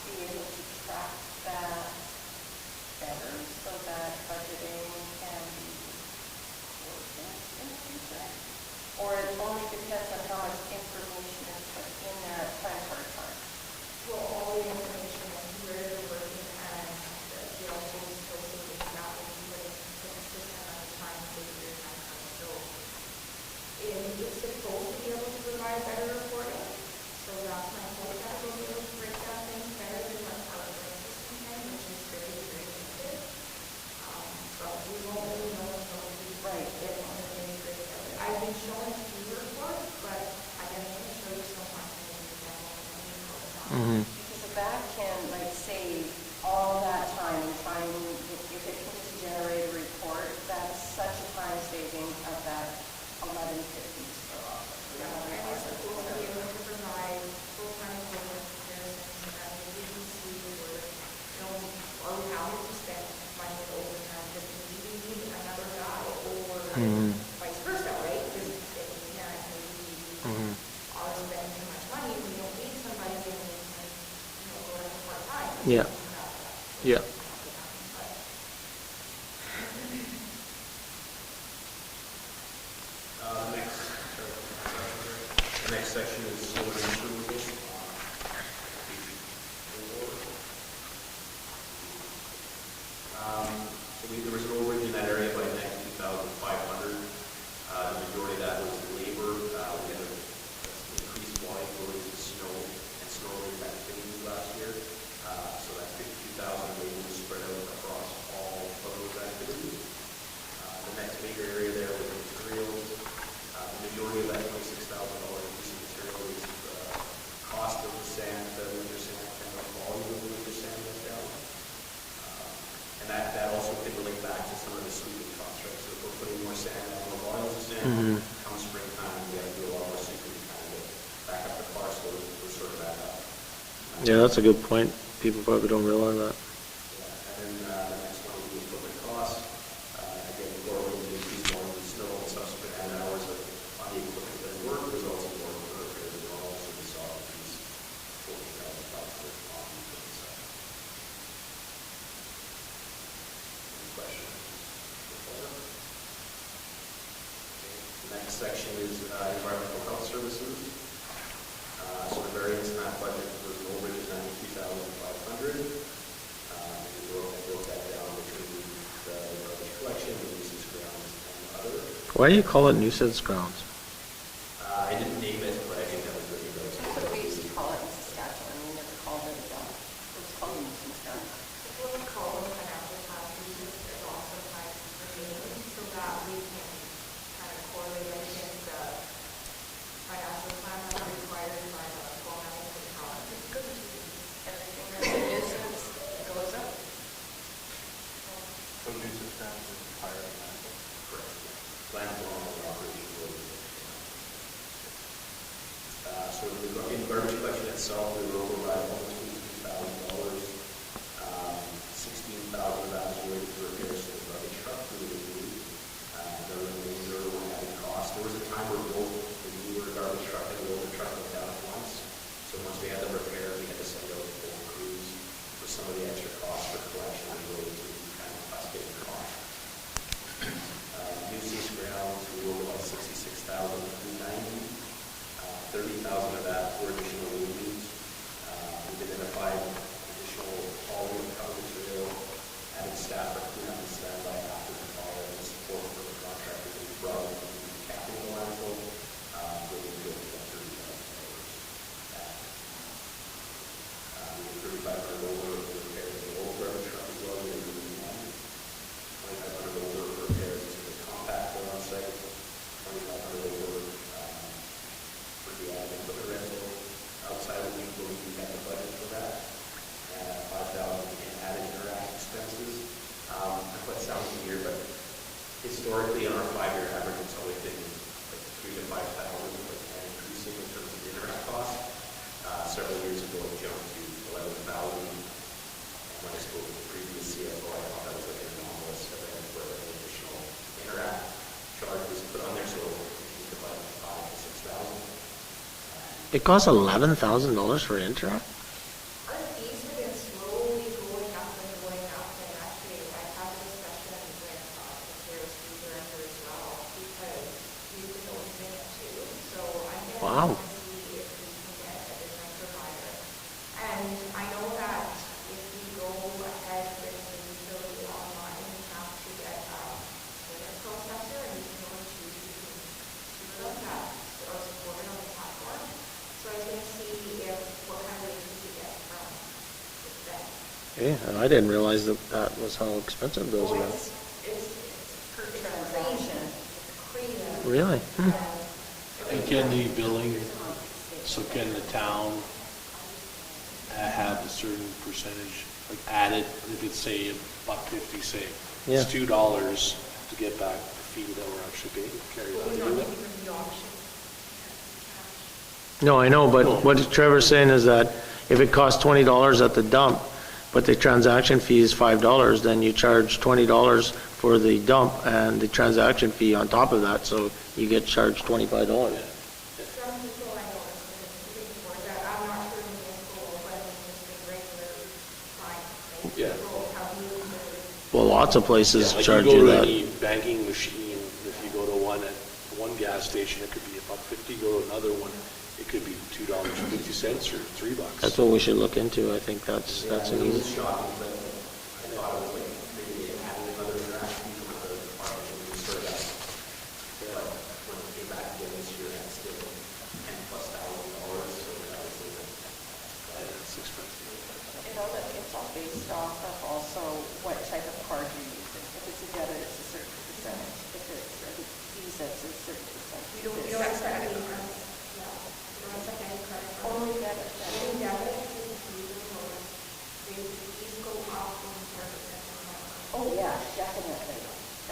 be able to track that better so that budgeting can be worked in the future? Or it only depends on how much information is put in there at transfer time? Well, all the information is where they're working and the also posted save all that time and trying, if it can just generate a report, that's such a time saving of that 1150 per office. Yeah, and you're supposed to be able to provide full-time equivalent comparisons and maybe you can see where, you know, are we having to spend money on overtime because maybe we need another guy or vice versa, right? Because if we can't, maybe we are spending too much money, we don't need somebody and we can, you know, go at part-time. Yeah. Yeah. The next section is solar removal. There was an overage in that area by 92,500. The majority of that was labor. We had an increased volume related to snow and snow-related activities last year. So that 52,000 labor was spread out across all of those activities. The next bigger area there was materials. The majority of that $26,000 increase in material is the cost of the sand, the winter sand, and the volume of the winter sand went down. And that also can relate back to some of the sweeping costs, right? So if we're putting more sand on more volumes of sand, come springtime, we have to do a lot more sweeping to kind of get back up the cost, so we're sort of back up. Yeah, that's a good point. People probably don't realize that. Yeah, and then the next one would be equipment costs. Again, incorporating the increased volume of snow and subsequent added hours on the equipment that work results in more repairs as well. So we saw these $14,000 on the equipment side. Any questions? The next section is environmental health services. So the variance in that budget was an overage of 93,500. And we broke that down between the garbage collection, the nuisance grounds, and other. Why do you call it nuisance grounds? I didn't name it, but I think that was really good. That's what we used to call it in Saskatchewan, we never called it, it was called nuisance ground. What we call them financial tax uses, there's also tax remaining, so that we can kind of correlate it against the financial plan that's required by the Guam City College. It's good to see. Everything that's a nuisance goes up. So nuisance grounds is higher than that. Correct. Landfill and operation road. So in garbage collection itself, we were over by almost $52,000. 16,000 of that was related to repairs to the garbage truck. The remainder were added costs. There was a time where both the newer garbage truck and the older truck went down at once. So once we had them repaired, we had to send out full crews for some of the extra costs for collection and related to kind of us getting caught. Nuisance grounds, we were over by 66,390. 30,000 of that were additional wages. We identified additional hauling of cover material, added staff for cleanup and standby after the fire, and support for the contractors we brought in from the capital landfill. Really good for $30,000 back. We had 3,500 over for repairs to the old garbage truck as well. We had 2,500 over for repairs to the compactor on site. 2,500 over for the equipment rental outside of the week where we got the budget for that. And 5,000 in added interact expenses. I put sounds weird, but historically on our 5-year average, it's always been like 3,000 to 5,000, and increasing in terms of the interact cost. Several years ago, it jumped to 11,000. And when I spoke with the previous CFO, I thought that was like an anomalous event where an additional interact charge was put on there, so we could buy 5,000 to 6,000. It costs $11,000 for Interact? Our fees have been slowly going up, and actually, I had a discussion with Materials Fee Director as well, because we've been noticing it too. So I'm Wow. going to see if we can get a different provider. And I know that if we go ahead with the utility online, we have to get a payment processor, and we can only choose between two of them that are supported on the platform. So I was going to see what kind of rates we could get from them. Yeah, I didn't realize that that was how expensive those were. It's per transaction. It's crazy. Really? And can the billing, so can the town have a certain percentage, like added, if it's say $1.50, say, Yeah. it's $2 to get back the fee that we're actually paying, carry But that. we're not giving them the option. No, I know, but what Trevor's saying is that if it costs $20 at the dump, but the transaction fee is $5, then you charge $20 for the dump and the transaction fee on top of that, so you get charged $25. Some people I know is looking for that, I'm not sure in municipal, but in just the regular line, like, Yeah. people have used it. Well, lots of places Like charge you you go to that. any banking machine, if you go to one at one gas station, it could be $1.50, go to another one, it could be $2.50 or $3. That's what we should look into. I think that's an It easy. was shocking, but I thought it was like maybe adding another trash fee from another department when we started out. But when it came back again this year, it's still $10,000+, so that was It's expensive. It's all based off of also what type of card you're using. If it's a debit, it's a certain percentage. If it's a Visa, it's a certain percentage. You don't accept any cards. No, you don't accept any credit cards. Only debit. Only debit, Visa, or these go off when you start accepting cards. Oh, yeah, definitely.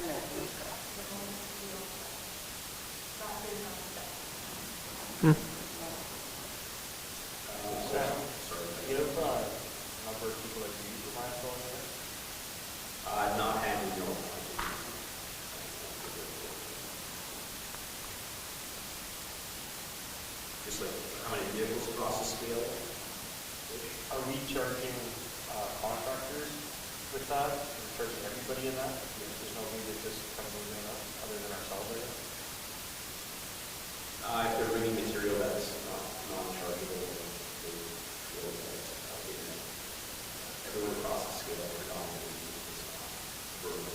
American Express. Not very much. Do you have a number of people that use the landfill in there? not handy, no. Just like how many vehicles across the scale? Are we charging contractors with that? Are we charging everybody in that? There's nobody that just comes in up other than ourselves, I guess? If they're bringing material that's not non-chargeable, they feel that everyone across the scale predominantly is vertical.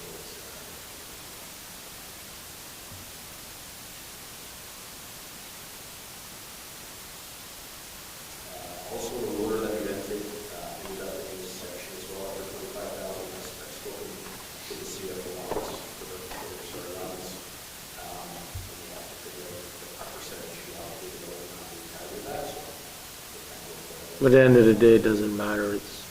Also, the loader that we rented ended up in this section as well, for $25,000. I've spoken to the CFO office for their surroundings. And we have to figure out what percentage we allocated over and not being tied with that. So we're trying to work that out. But at the end of the day, it doesn't matter. It's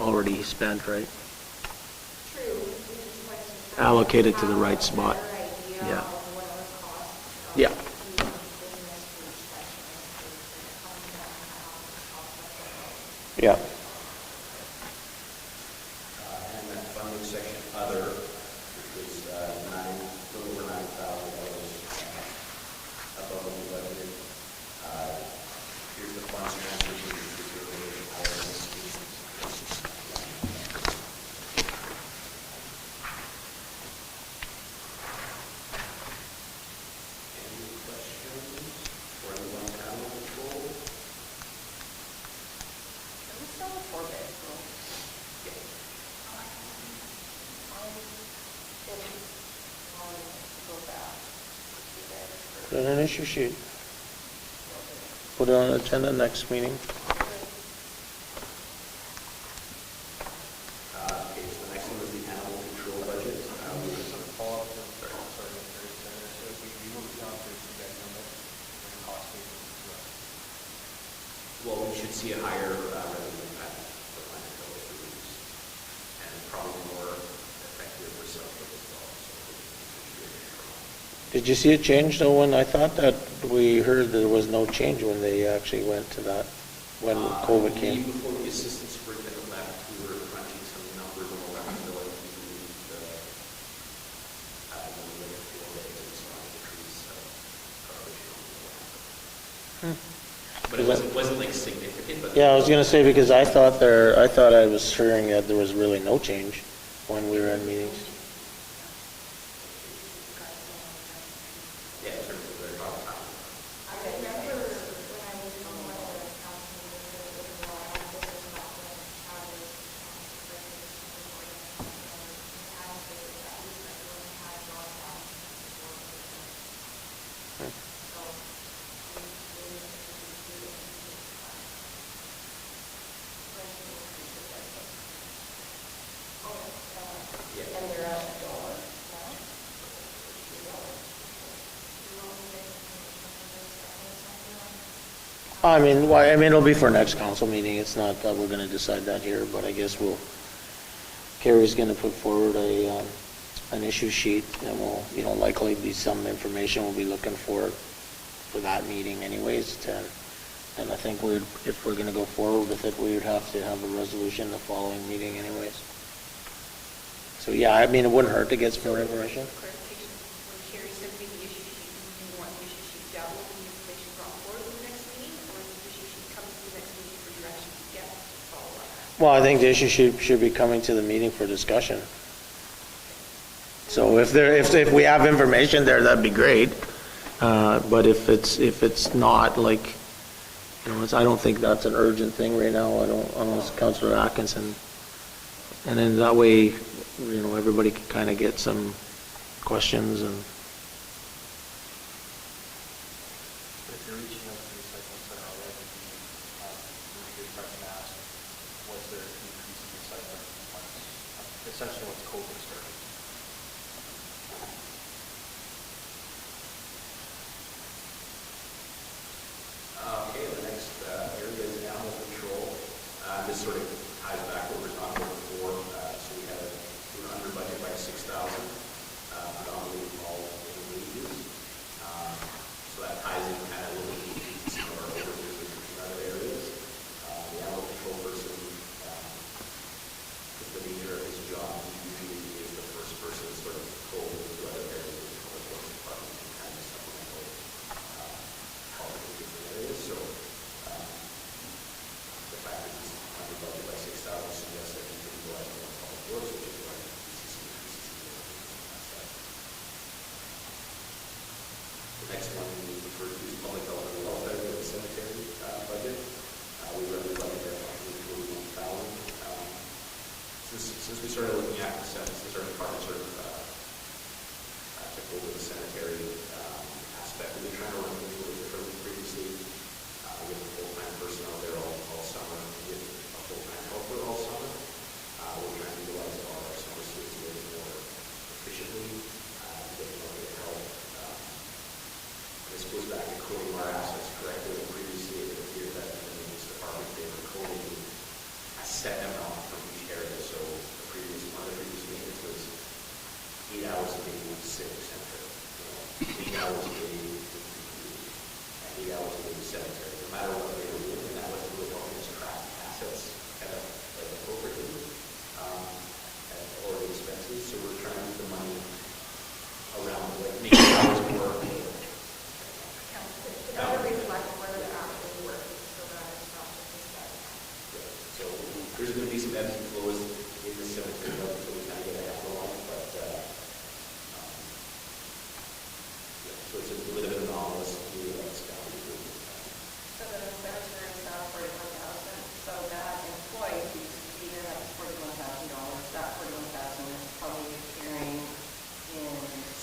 already spent, right? True, we just like to. Allocated to the right spot. Have a better idea Yeah. of what it would cost. Yeah. To do business for each section, and how many that costs, Yeah. And that funding section other, which was little over $9,000 above what we budgeted. Here's the funds transfer to the IRS. Any questions for anyone's animal control? Are we still a four-bedroom? Go back. Put in an issue sheet. Put it on the agenda next meeting. Okay, so the next one is the animal control budget. Follow up, sorry, so if we move down to the guys number, the cost savings to us. Well, we should see a higher revenue impact for landfill if we use, and probably more effective for self-help as well. So we should be able to. Did you see a change though when I thought that we heard there was no change when they actually went to that, when COVID came? Before the assistant superintendent left, we were crunching some numbers on the landfill and we believe the number of fuel rates and so on increase garbage on the landfill. But it wasn't like significant, but. Yeah, I was gonna say, because I thought I was hearing that there was really no change when we were in meetings. Yeah, in terms of their cost. I remember when I was on one of the council meetings, it was a while, this is not when I was, And they're I mean, why, I mean, it'll be for next council meeting, it's not that we're gonna decide that here, but I guess Carrie's gonna put forward an issue sheet, and will, likely be some information we'll be looking for that meeting anyways, and I think if we're gonna go forward with it, we would have to have a resolution the following meeting anyways. So, yeah, I mean, it wouldn't hurt to get some more information. Clarification, when Carrie sent me the issue sheet, do you want the issue sheet dealt with the information brought forward in the next meeting, or is the issue sheet coming to the next meeting for direction to get follow up? Well, I think the issue should be coming to the meeting for discussion. So if we have information there, that'd be great. But if it's not, like, I don't think that's an urgent thing right now. I don't, unless Councillor Atkinson. And then that way, everybody can kind of get some questions and. If you're reaching out to the recycling center already, you're trying to ask, was there an increase in recycling essentially once COVID started? Okay, the next area is animal control. This sort of ties back what we were talking about before. So we were under budget by 6,000, predominantly all in wages. So that ties in kind of a little bit to some of our overages in other areas. The animal control person, with the nature of his job, usually is the first person sort of pulled into other areas of the public works department and kind of supplemental all the different areas. So the fact that he's under budget by 6,000 suggests that he can utilize more public works, which is why PCC increases. The next one we refer to is public health and welfare, the cemetery budget. We were under budget at $141,000. Since we started looking at the cemetery, since our department sort of took over the cemetery aspect, we've been trying to run things a little differently previously. We have a full-time personnel there all summer. We have a full-time helper all summer. We're trying to utilize all our summer students a little more efficiently, get them to help. This goes back to coding our assets correctly. Previously, it appeared that the maintenance department, they were coding a set amount for each area. So one of the previous maintenance was 8 hours a day with civic center, 8 hours a day with PPE, and 8 hours a day with cemetery. No matter what they were doing, that was really helping us track assets kind of like appropriately or the expenses. So we're trying to move the money around, like making hours work. It doesn't reflect where they're actually working, so that it's not just that. So there's going to be some ebbs and flows in the cemetery budget, so we kind of get a handle on it, but so it's a little bit anomalous to do that stuff. So the cemetery is now $41,000, so that employee used to be there, that's $41,000, that $41,000 is probably appearing in.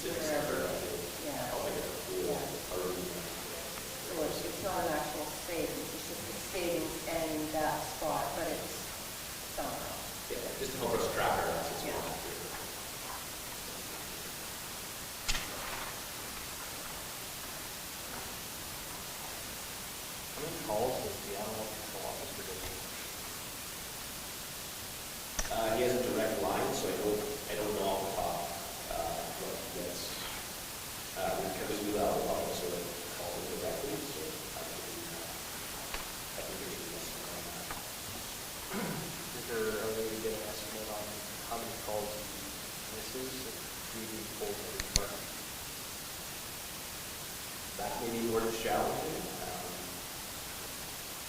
Civic center, Yeah. helping it pool, So it's not an actual savings, it's just the savings and that spot, but it's somehow. yeah, just to help us track our assets. Yeah. How many calls does the animal control officer get? He has a direct line, so I don't know off the top what he gets. Because we allow the officer to call him directly, so I think there should be some on that. Is there a way to get an estimate on how many calls he misses due to cold in the department? That may be more challenging.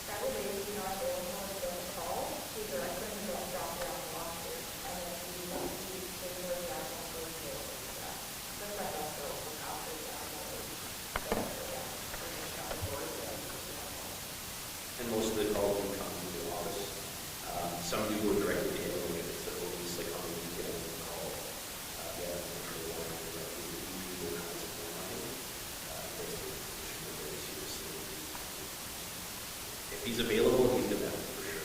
That would be, not the only one to call, either I couldn't go drop it off the lawsuit, and then we won't see the word that one goes to that. Just like us, so after that, so, yeah, we're just not board yet. And most of the calls will come from the office. Some do go directly to him, like if it's the police, like on the weekend, they'll call the animal control line directly. We do all kinds of phone line. Because they should be very seriously. If he's available, he's the best for sure.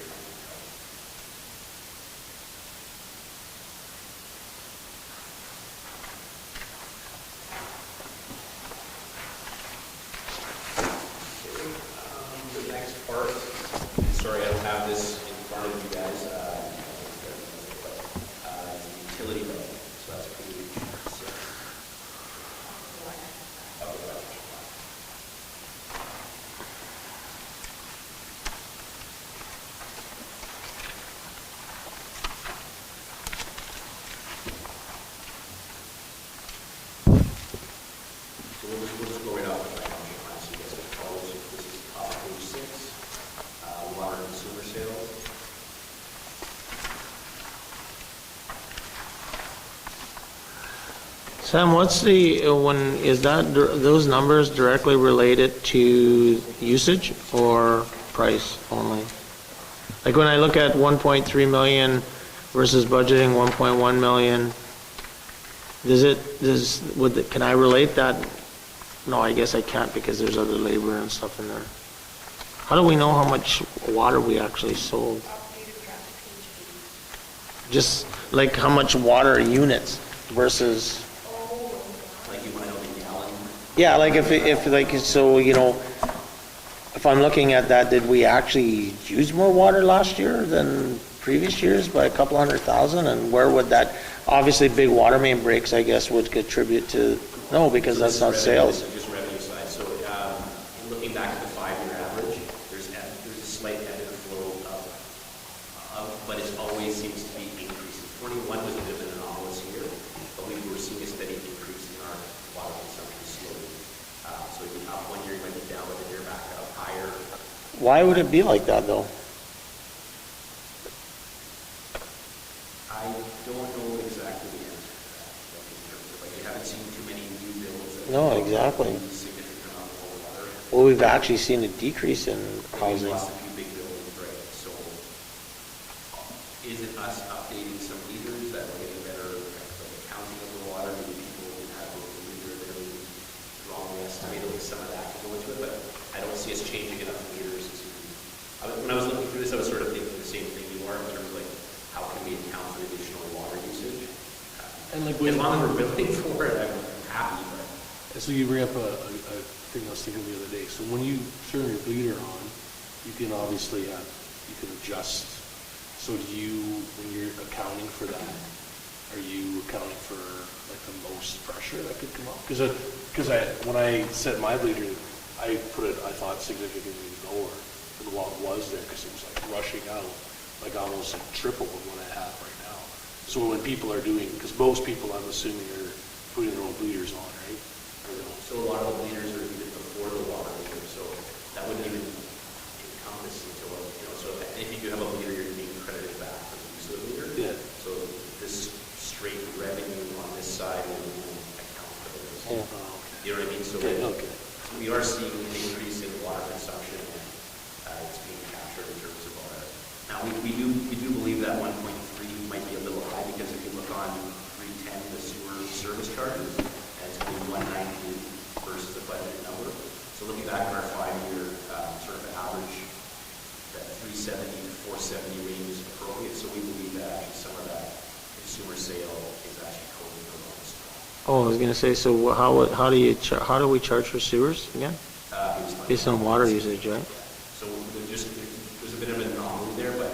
The next part, sorry, I don't have this in front of you guys, utility bill, so that's page 6 of the budget. So we'll just go right off the financial plan, so you guys can follow. So this is top of page 6, water and consumer sales. Sam, what's is that, those numbers directly related to usage or price only? Like when I look at 1.3 million versus budgeting 1.1 million, can I relate that? No, I guess I can't because there's other labor and stuff in there. How do we know how much water we actually sold? Just like how much water units versus, Like you want to know the gallon? yeah, like if like, so, you know, if I'm looking at that, did we actually use more water last year than previous years by a couple 100,000? And where would that, obviously big water main breaks, I guess, would contribute to, no, because So that's this not is sales. revenue, just revenue side. So in looking back at the 5-year average, there's a slight ebb and flow but it always seems to be increasing. 21 was a bit of an anomalous year, but we were seeing a steady increase in our water consumption slowly. So you have 1 year you might be down, but then you're back up higher. Why would it be like that though? I don't know exactly the answer to that. Like you haven't seen too many new builds. that No, exactly. use significant amount of water. Well, we've actually seen a decrease in We housing. lost a few big buildings, right? So is it us updating some meters that we're getting better like accounting of the water? Maybe people have a meter that is wrongly estimated, like some of that can go into it, but I don't see us changing enough meters to. When I was looking through this, I was sort of thinking the same thing you are in terms of like, how can we account for additional water usage? And like As long as we're billing for it, I'm happy, but. And so you bring up a thing I was thinking the other day. So when you turn your bleeder on, you can obviously you can adjust. So do you, when you're accounting for that, are you accounting for like the most pressure that could come out? Because when I set my bleeder, I thought significantly lower than what was there because it was like rushing out, like almost like triple of what I have right now. So when people are doing, because most people I'm assuming are putting their own bleeders on, right? Or they don't. So a lot of the bleeders are even before the water meter, so that wouldn't even encompass until, so if you do have a bleeder, you're being credited back for the use of the bleeder. Yeah. So this straight revenue on this side will account for those. Yeah. You know what I mean? So Okay. we are seeing an increase in water consumption, and it's being captured in terms of water. Now, we do believe that 1.3 might be a little high, because if you look on 310, the sewer service charges, and it's going to be 190 versus the budgeted number. So looking back at our 5-year sort of average, that 370 to 470 range is appropriate. So we believe that actually some of that consumer sale is actually coding for loans. Oh, I was gonna say, so how do we charge for sewers again? Based on water usage, right? So there's a bit of an anomaly there, but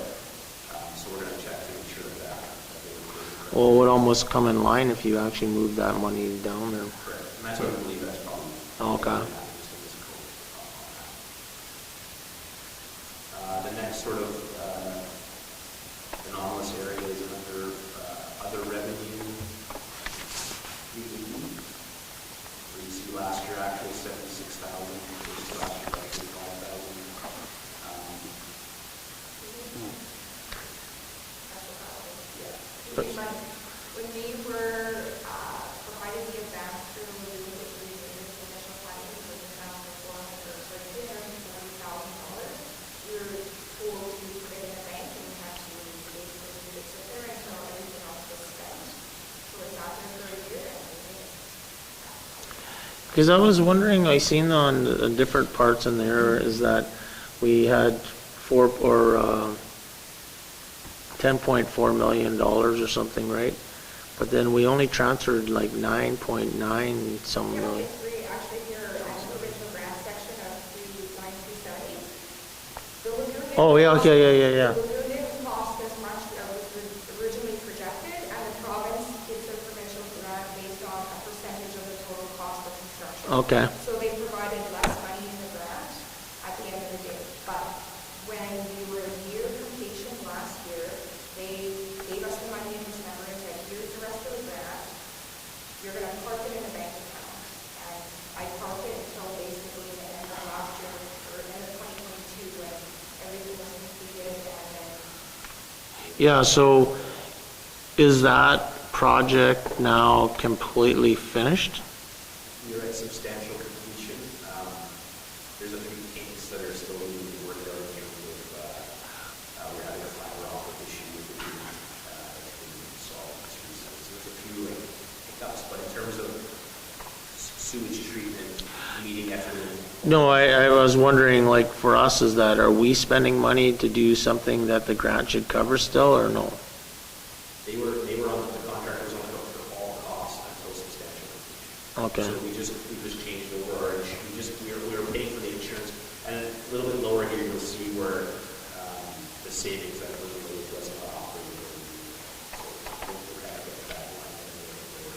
so we're going to check to make sure that they Well, it would almost come in line if you actually moved that money down there. correct. And that's what I believe that's probably. Okay. The next sort of anomalous area is under other revenue. Where you see last year actually 76,000 versus last year actually 5,000. When we were provided the advance through the initial funding for the town for $340,000, we were told to put it in a bank and we had to basically sit there until everything else was spent. So it's not there for a year. Because I was wondering, I seen on the different parts in there is that we had $10.4 million or something, right? But then we only transferred like 9.9 some million. Actually, here, on the original grant section of 39270, Oh, yeah, okay, yeah. Lagoon didn't cost as much as was originally projected, and the province gives a provincial grant based on a percentage of the total cost of construction. Okay. So they provided less money in the grant at the end of the day. But when we were near completion last year, they gave us the money in December and said, here's the rest of the grant. You're gonna park it in a bank account. And I parked it until basically the end of last year, or end of 2022, when everything was completed, and then Yeah, so is that project now completely finished? We're at substantial completion. There's a few kinks that are still being worked out in terms of, we're having a fiber optic issue with the that's been solved this recently. So there's a few hiccups, but in terms of sewage treatment, meeting effluent, No, I was wondering, like, for us, is that, are we spending money to do something that the grant should cover still, or no? they were on, the contractors on the hook for all costs until substantial completion. Okay. So we just changed over our, we were paying for the insurance, and a little bit lower here, you'll see where the savings that was related to us not operating. So we'll kind of get that line in a little bit later.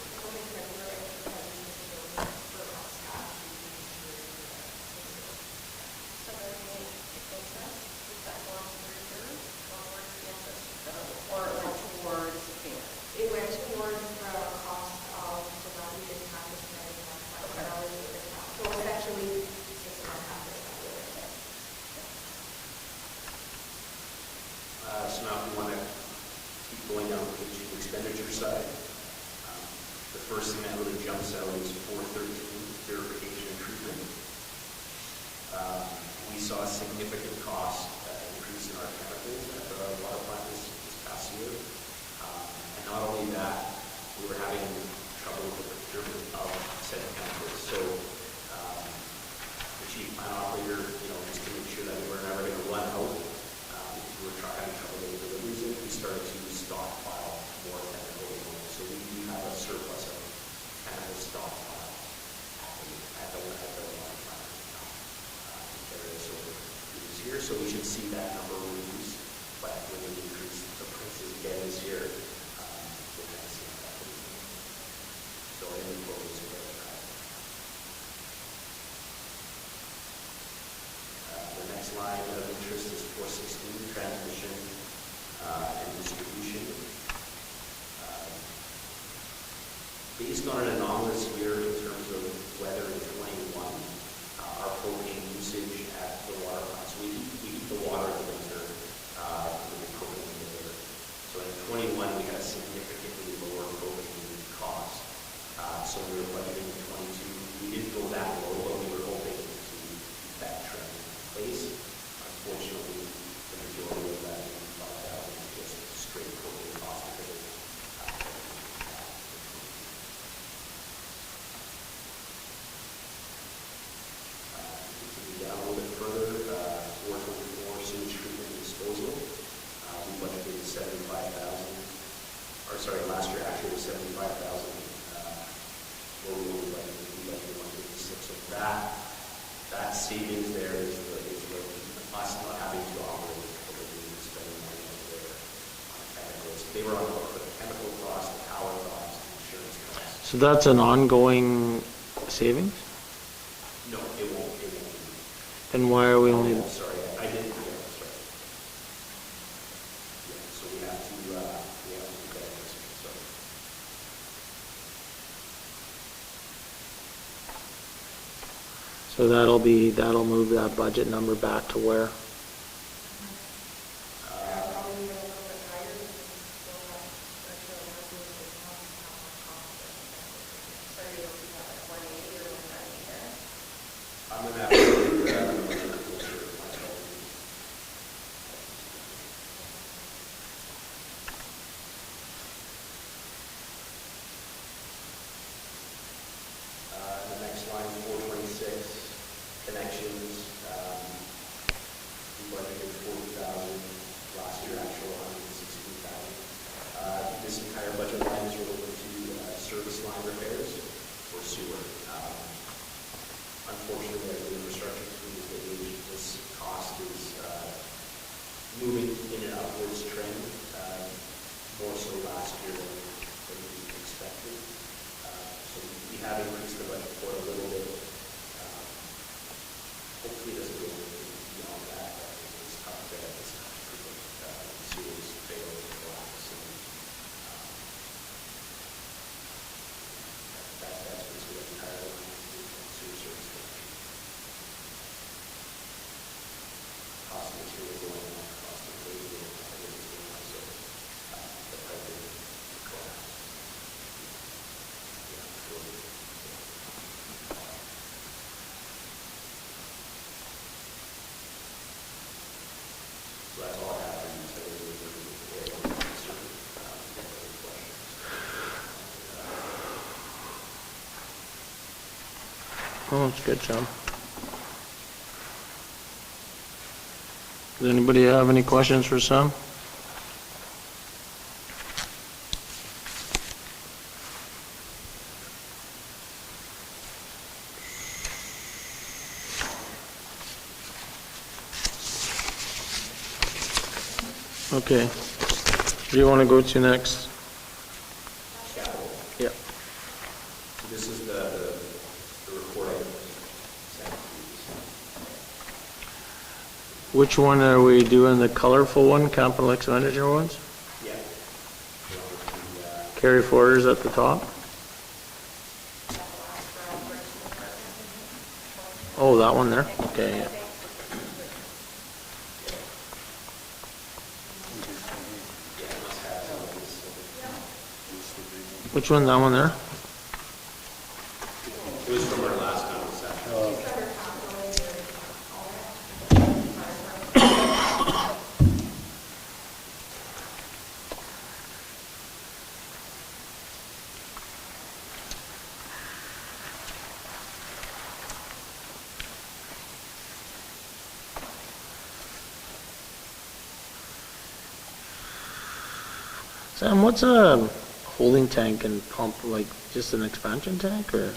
So then it goes up, is that going to the reserve, or where does the excess go? Or it went towards payment? it went towards the cost of, so that we didn't have to spend any more money, but always with the cost. So essentially, 6.5% of it. So now if we want to keep going down the expenditure side, the first thing that really jumps out is 413, purification and treatment. We saw a significant cost increase in our chemicals at the water plant this past year. And not only that, we were having trouble with the procurement of said chemicals. So the chief plant operator, just to make sure that we were never going to run out, we were having trouble getting deliveries in, we started to stockpile more chemicals. So we have a surplus of chemical stockpile at the water plant. Carry this over this year, so we should see that number reduce, but when we increase the prices again this year, we're going to see that. So any focus about that. The next line of interest is 416, transmission and distribution. Based on an anomalous year in terms of weather in 21, our propane usage at the water plants, we heat the water in the winter with the propane in the winter. So in 21, we had a significantly lower propane cost. So we were budgeting in 22. We didn't go that low, but we were hoping to keep that trend in place. Unfortunately, the majority of that 5,000 is just straight propane cost because down a little bit further, 424 sewage treatment and disposal. We budgeted 75,000. Or sorry, last year actually was 75,000. Well, we only budgeted 156. So that savings there is us not having to operate because we were spending money over there on chemicals. They were on the hook for the chemical cost, the power cost, the insurance cost. So that's an ongoing savings? No, it won't. Then why are we only, Oh, sorry, I didn't, sorry. Yeah, so we have to do that, sorry. so that'll move that budget number back to where? Probably a little bit higher because we still have special housing accounts, So you're looking at like 180 or 190 there? I'm going to have to do that closer myself. The next line, 426, connections. We budgeted 40,000 last year, actual 116,000. This entire budget line is related to service line repairs for sewer. Unfortunately, as the infrastructure continues to age, this cost is moving in an upwards trend, more so last year than we expected. So we have increased the budget for a little bit. Hopefully it doesn't go beyond that, but it's tough to predict sewers fail and collapse. And that's basically what the entire line is, sewer service connection. Cost of material going up, cost of labor going up, everything's going up, so the pipe will collapse. Yeah, surely. So that's all I have for utilities or concern. Any questions? Oh, it's good, John. Does anybody have any questions for Sam? Okay. Where do you want to go to next? Capital. Yep. This is the report I sent to Which one are we doing, the colorful one, capital expenditure ones? you. Yeah. Carry forwarders at the top? Oh, that one there? Okay, yeah. Which one, that one there? It was from our last conversation. Sam, what's a holding tank and pump, like just an expansion tank or?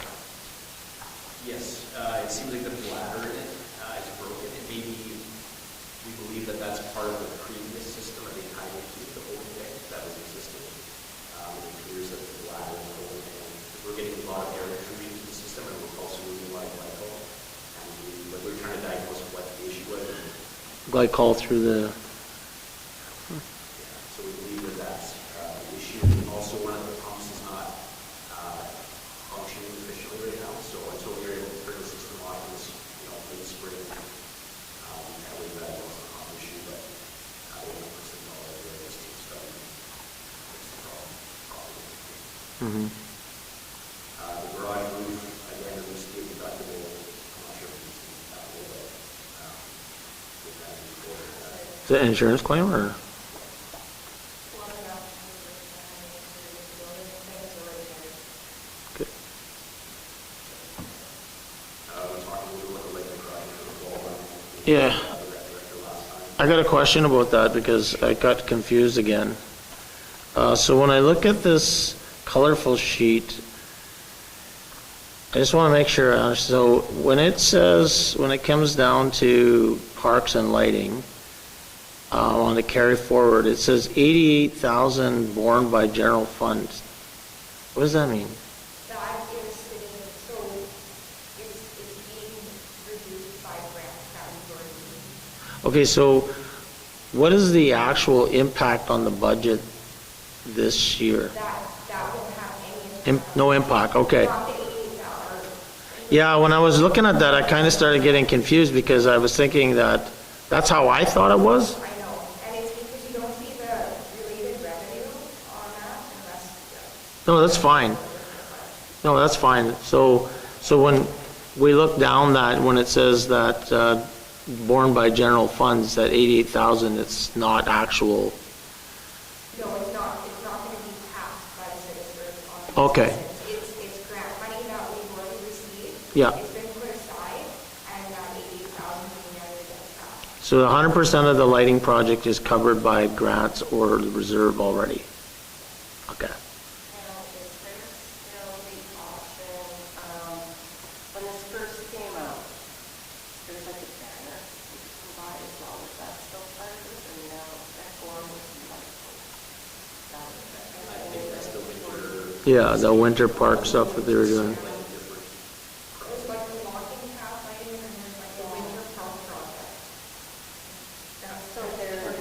Yes, it seems like the bladder in it is broken. It may be, we believe that that's part of the previous system that they tied into the holding tank that was existing. It appears that the bladder is holding tank. We're getting a lot of air intrusion into the system, and we're also losing a lot of glycol. And we're trying to diagnose what the issue was. Glycol through the, So we believe that that's the issue. Also, one of the pumps is not functioning efficiently right now. So until we're able to turn the system on in this, late spring, that was a pump issue, but we're not putting all the areas to study. Fix the problem properly. The garage roof, again, is still deductible. I'm not sure if it's deductible, but with that before. is it an insurance claim or? Okay. We talked a little about the Lakeland project for the fall run. Yeah, Director last time. I got a question about that because I got confused again. So when I look at this colorful sheet, I just want to make sure, so when it says, when it comes down to parks and lighting, on the carry forward, it says 88,000 borne by general fund. What does that mean? That is sitting, so it's being reduced by grants that we've already. Okay, so what is the actual impact on the budget this year? That won't have any. No impact, okay. Not the 88,000. Yeah, when I was looking at that, I kind of started getting confused because I was thinking that that's how I thought it was. I know, and it's because you don't see the related revenue on that unless. No, that's fine. No, that's fine. So when we look down that, when it says that borne by general funds, that 88,000, it's not actual. No, it's not going to be taxed by the citizens on the. Okay. It's grant money that we've already received. Yeah. It's been put aside, and that 88,000 being added as tax. So 100% of the lighting project is covered by grants or the reserve already? Okay. Now, is there still the option, when this first came out, there was like a banner you can buy as well, is that still part of this, or no? Yeah, the winter park stuff that they were doing. There's like a walking path lighting and there's like a winter park project. That's So there, but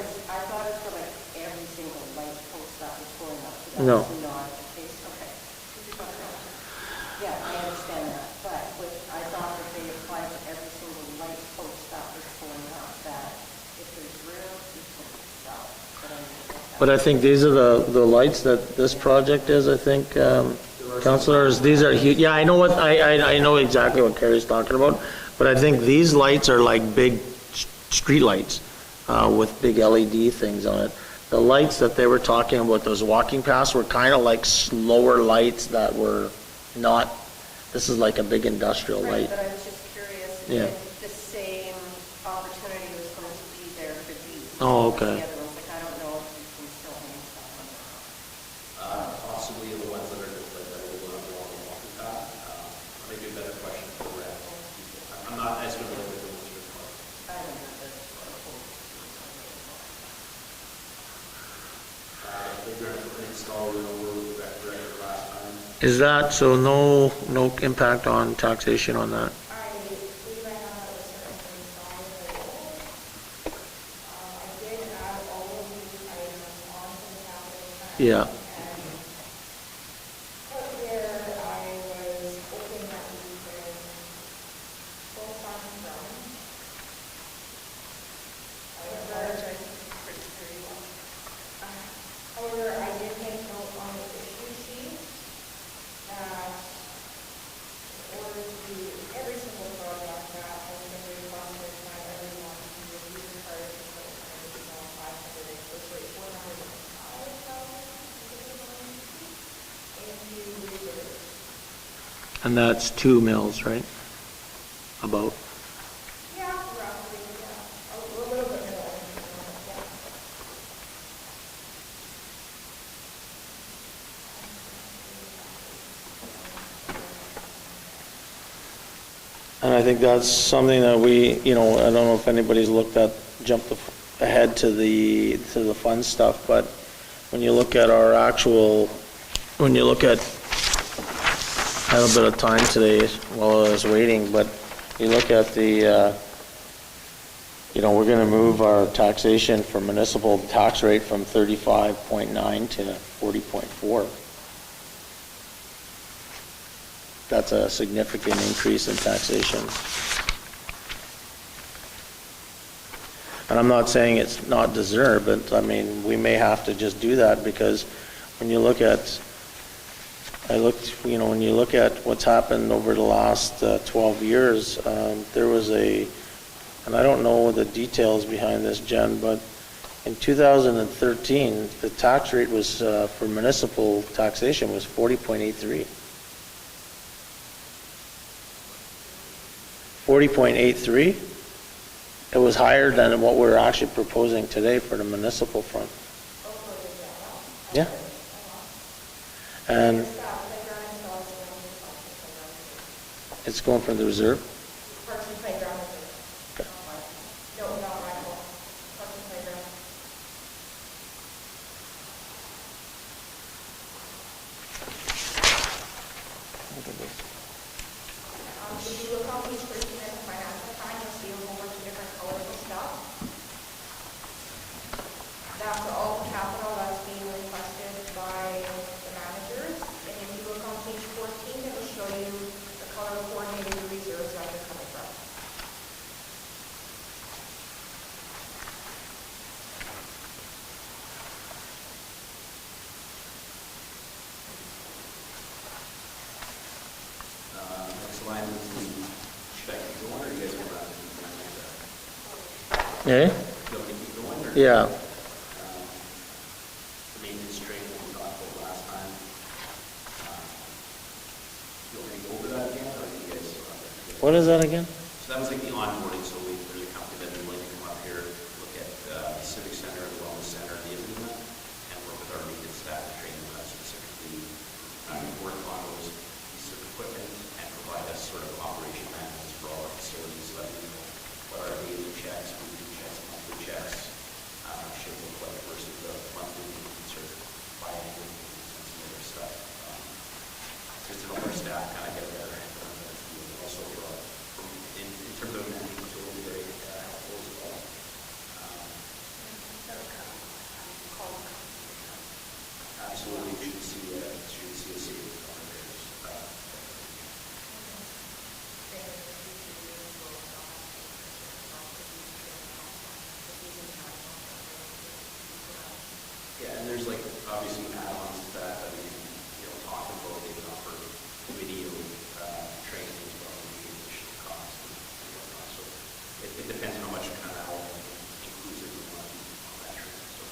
it's, I thought it's for like every single light post that was going up. So No. that's not the case, okay. Yeah, I understand that, but with, I thought that they applied to every single light post that was going up, that if there's room, you can sell. But I think these are the lights that this project is, I think, councilors, these are huge. Yeah, I know what, I know exactly what Carrie's talking about, but I think these lights are like big street lights, with big LED things on it. The lights that they were talking about, those walking paths, were kind of like slower lights that were not, this is like a big industrial Right, light. but I was just curious Yeah. if the same opportunity was going to be there for these. Oh, okay. The other ones, like, I don't know if you can still hang stuff on them. Possibly the ones that are just like that will not belong in walking path. Maybe a better question for the rest people. I'm not as familiar with the ones you're talking I don't know, that's about. They're going to install it over that director last time. Is that, so no impact on taxation on that? I believe I have a certain installed available. I did add all of these items onto the capital plan. Yeah. And put where I was hoping that we could full fund from. I apologize, this is pretty very well. However, I did make note on the issue sheet that in order to do every single project that has been requested by everyone to review the prior fiscal expenditure on 495,000 into reserves. And that's 2 mills, right? About. Yeah, roughly, yeah, a little bit more, yeah. And I think that's something that we, I don't know if anybody's jumped ahead to the fun stuff, but when you look at I had a bit of time today while I was waiting, but you look at we're gonna move our taxation for municipal tax rate from 35.9 to 40.4. That's a significant increase in taxation. And I'm not saying it's not deserved, but I mean, we may have to just do that because when you look at, when you look at what's happened over the last 12 years, there was and I don't know the details behind this, Jen, but in 2013, the tax rate was, for municipal taxation was 40.83. 40.83. It was higher than what we're actually proposing today for the municipal front. Yeah. And it's going from the reserve? Parks and playground reserve. No, not rifle. Parks and playground. If you look on page 13 in the financial plan, you'll see a whole bunch of different colorful stuff. That's all capital that's being requested by the managers. And if you look on page 14, it will show you the color coordinated reserves that they're coming from. Next line is should I keep going, or you guys want to keep going like that? Eh? You want me to keep going, or? Yeah. The maintenance training we talked about last time. You want me to go over that again, or you guys? What is that again? So that was like the onboarding, so there's a company that would like to come up here, look at the Civic Center, the Wellness Center, the arena, and work with our maintenance staff to train them specifically, work on those pieces of equipment and provide us sort of operation manuals for all our facilities, so that we know what our daily checks, weekly checks, monthly checks, should look like versus the monthly maintenance or biannual maintenance and some other stuff. obviously add-ons to that, that we, talk about, they can offer video, training as well, and the additional cost and whatnot. So it depends how much kind of how inclusive we want to be on that training, so.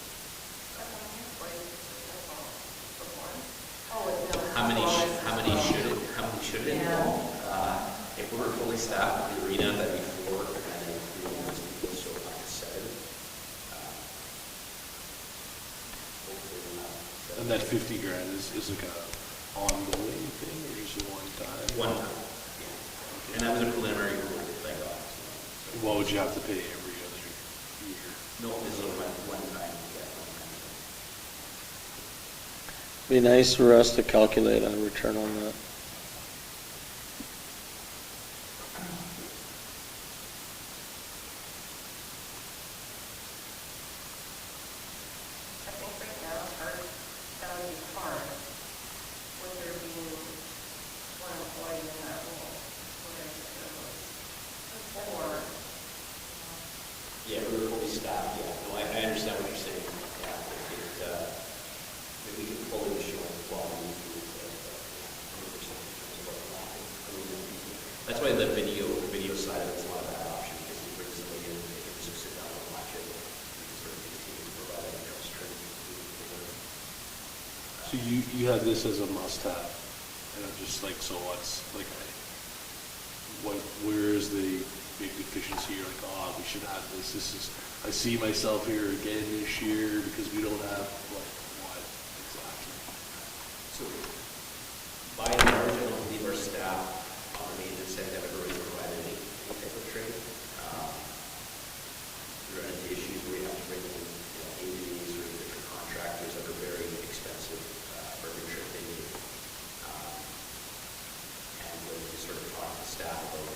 How many should it involve? If we were fully staffed at the arena, that'd be 4, and then 3 hours people, so like 7. Hopefully we'll have 7. And that 50 grand is like a ongoing thing, or just a one time? One time, yeah. And that was a preliminary rule that I got. So. What would you have to pay every other year? No, this is a one time, yeah, one time. Be nice for us to calculate a return on that. I think right now, our Valley Farm, with there being one employee in that role, we're going to get those 4. Yeah, we were fully staffed, yeah. No, I understand what you're saying. Yeah, if we can fully show quality through 100% in terms of what we're offering. That's why the video side of it's a lot of that option, because you bring somebody in, they can just sit down and watch it. You can sort of continue to provide everything else training. So you have this as a must-have, and I'm just like, so what's, like, where is the big deficiency? You're like, oh, we should have this, I see myself here again this year, because we don't have, like, what exactly? So, by and large, I don't believe our staff on the maintenance end have ever really provided any type of training. We run into issues where we have to bring in, AVs or different contractors that are very expensive for every trip they need. And when we sort of talk to staff about,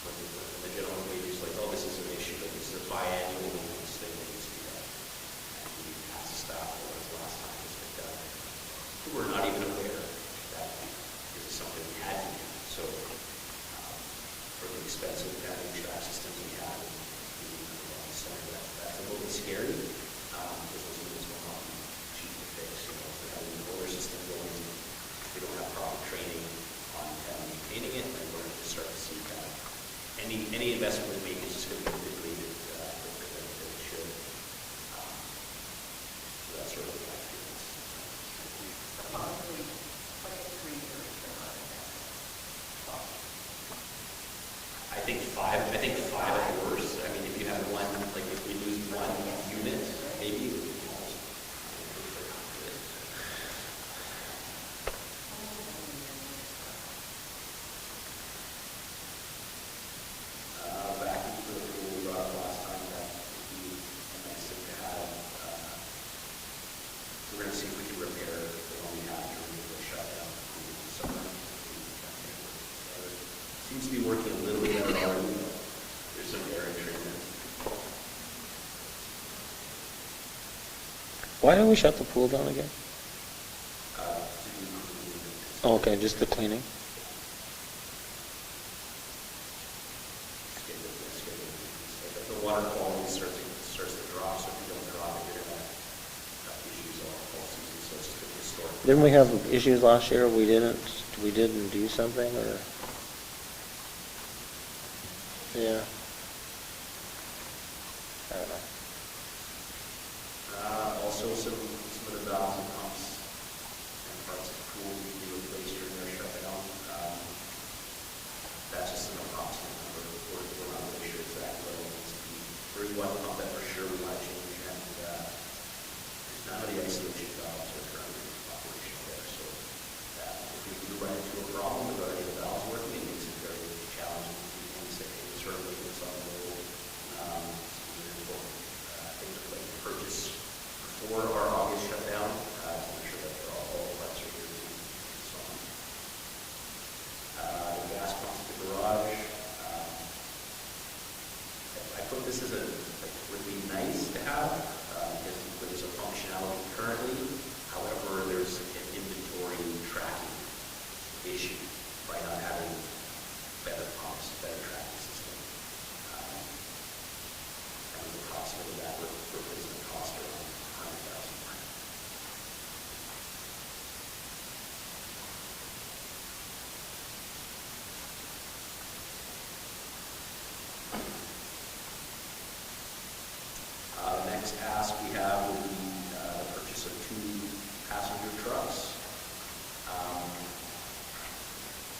when the gentleman maybe is like, oh, this is an issue, like this is a biannual maintenance thing that needs to be done. And we ask the staff, well, when's the last time it's been done? Who are not even aware that this is something we had to do. So, for the expensive HVAC systems we have in the center, that's a little bit scary, because those units will not be cheap to fix. If we have an older system going, if we don't have proper training on maintaining it, then we're going to start to see that any investment we make is just going to be depleted quicker than it should. So that's sort of my feelings. I think five at worst. I mean, if you have one, like if we lose one unit, maybe it would be almost. Back into the rule we brought up last time, that would be nice to have. We're going to see if we can repair the one we have during the shutdown in the summer. Seems to be working a little bit better already. There's some air in treatment. Why don't we shut the pool down again? To do cleaning. Oh, okay, just the cleaning. If the water quality starts to drop, so if you don't drop it, you're going to have issues all season, so it's just going to restore. Didn't we have issues last year? We didn't do something, or? Yeah. I don't know. Also, some of the valves and pumps and parts of the pool need to be replaced during their shutdown. That's just an approximate number. We're not really sure exactly what it needs to be. There's one pump that for sure we want to change, and none of the isolation valves are currently operational there. So if we do run into a problem regarding the valves working, it makes it very challenging to do things that can sort of maintenance on the road. Things like purchase before our August shutdown, to make sure that all parts are here and so on. The gas pumps at the garage. I put this as would be nice to have, because there's a functionality currently. However, there's an inventory tracking issue by not having better pumps, better tracking system. And the cost of that replacement cost around $100,000. next ask we have would be the purchase of 2 passenger trucks.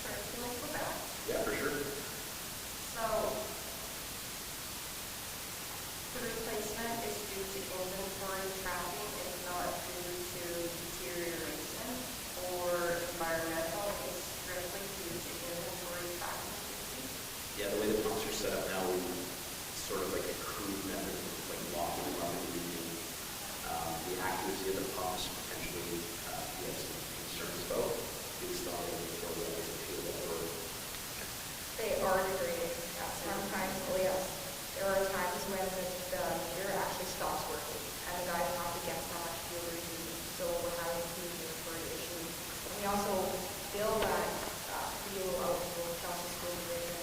Sorry, can we go back? Yeah, for sure. So, the replacement is due to inventory tracking, it's not due to deterioration or environmental, it's strictly due to inventory tracking. Yeah, the way the pumps are set up now, it's sort of like a crude method, like locking them up and reading the accuracy of the pumps, potentially we have some concerns about based on the appeal over. They are degraded at sometimes, oh yes. There are times when the meter actually stops working and the guys have to guess how much fuel they're using. So we're having a huge inventory issue. And we also bill that fuel out to the Chelsea School Division,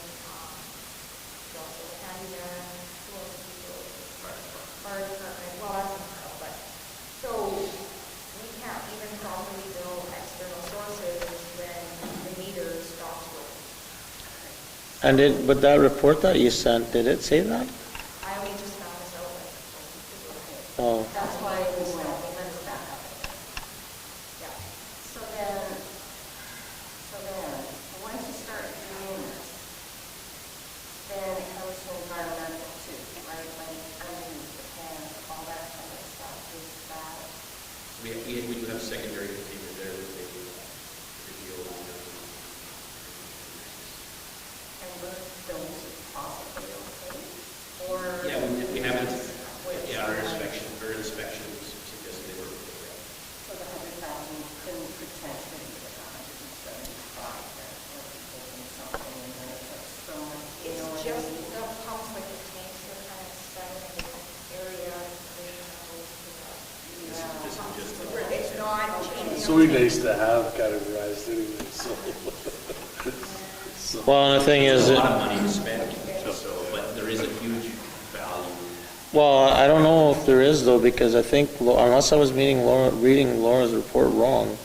also the handyman, who else do we bill? Fire department, well, that's in Carl, but, so we can't even properly bill external sources when the meter stops working. And but that report that you sent, did it say that? I only just found this out like a week ago. Oh, That's why we went with that. Yeah. So then, once you start doing this, then it comes to environmental too, right? Like underneath the pan, all that kind of stuff, is that, We do have secondary containment there that they reveal on the and were those possibly okay? Or? Yeah, we haven't, Which yeah, our one? inspections suggested they were okay. So the 100,000 couldn't potentially be like 175, then, or taking something, and then it's like so much. you know It's what I just mean? the pumps, like the tanks, are kind of set in a different area. This is just the. It's not changing. It's so nice to have categorized anyway, so. well, and the thing is, There's a lot of money to spend, so, but there is a huge value. well, I don't know if there is though, because I think, unless I was reading Laura's report wrong,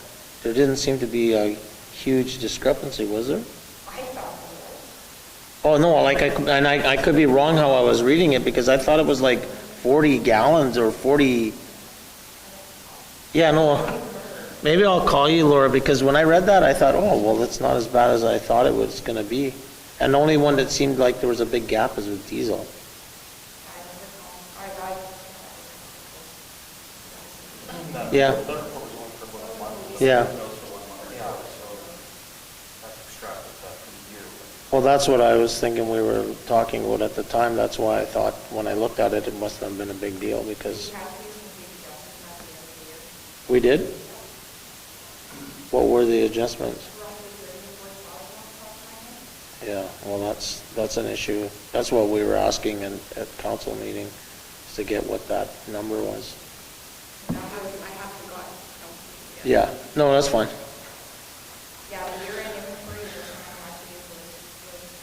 there didn't seem to be a huge discrepancy, was there? I thought it was. Oh, no, like, I could be wrong how I was reading it, because I thought it was like 40 gallons or 40, yeah, no, maybe I'll call you, Laura, because when I read that, I thought, oh, well, it's not as bad as I thought it was gonna be. And the only one that seemed like there was a big gap is with diesel. Yeah. The report was only for 1 month. Yeah. That was for 1 month. Yeah, so that's extracted that for the year. Well, that's what I was thinking we were talking about at the time. That's why I thought, when I looked at it, it must have been a big deal, because We had to do some big adjustments at the end of the year. we did? What were the adjustments? Roughly 34,000 Yeah, well, that's an issue. That's what we were asking at council meeting, is to get what that number was. I have forgotten. Yeah, no, that's fine. Yeah, the year-end inventory adjustment I had to do was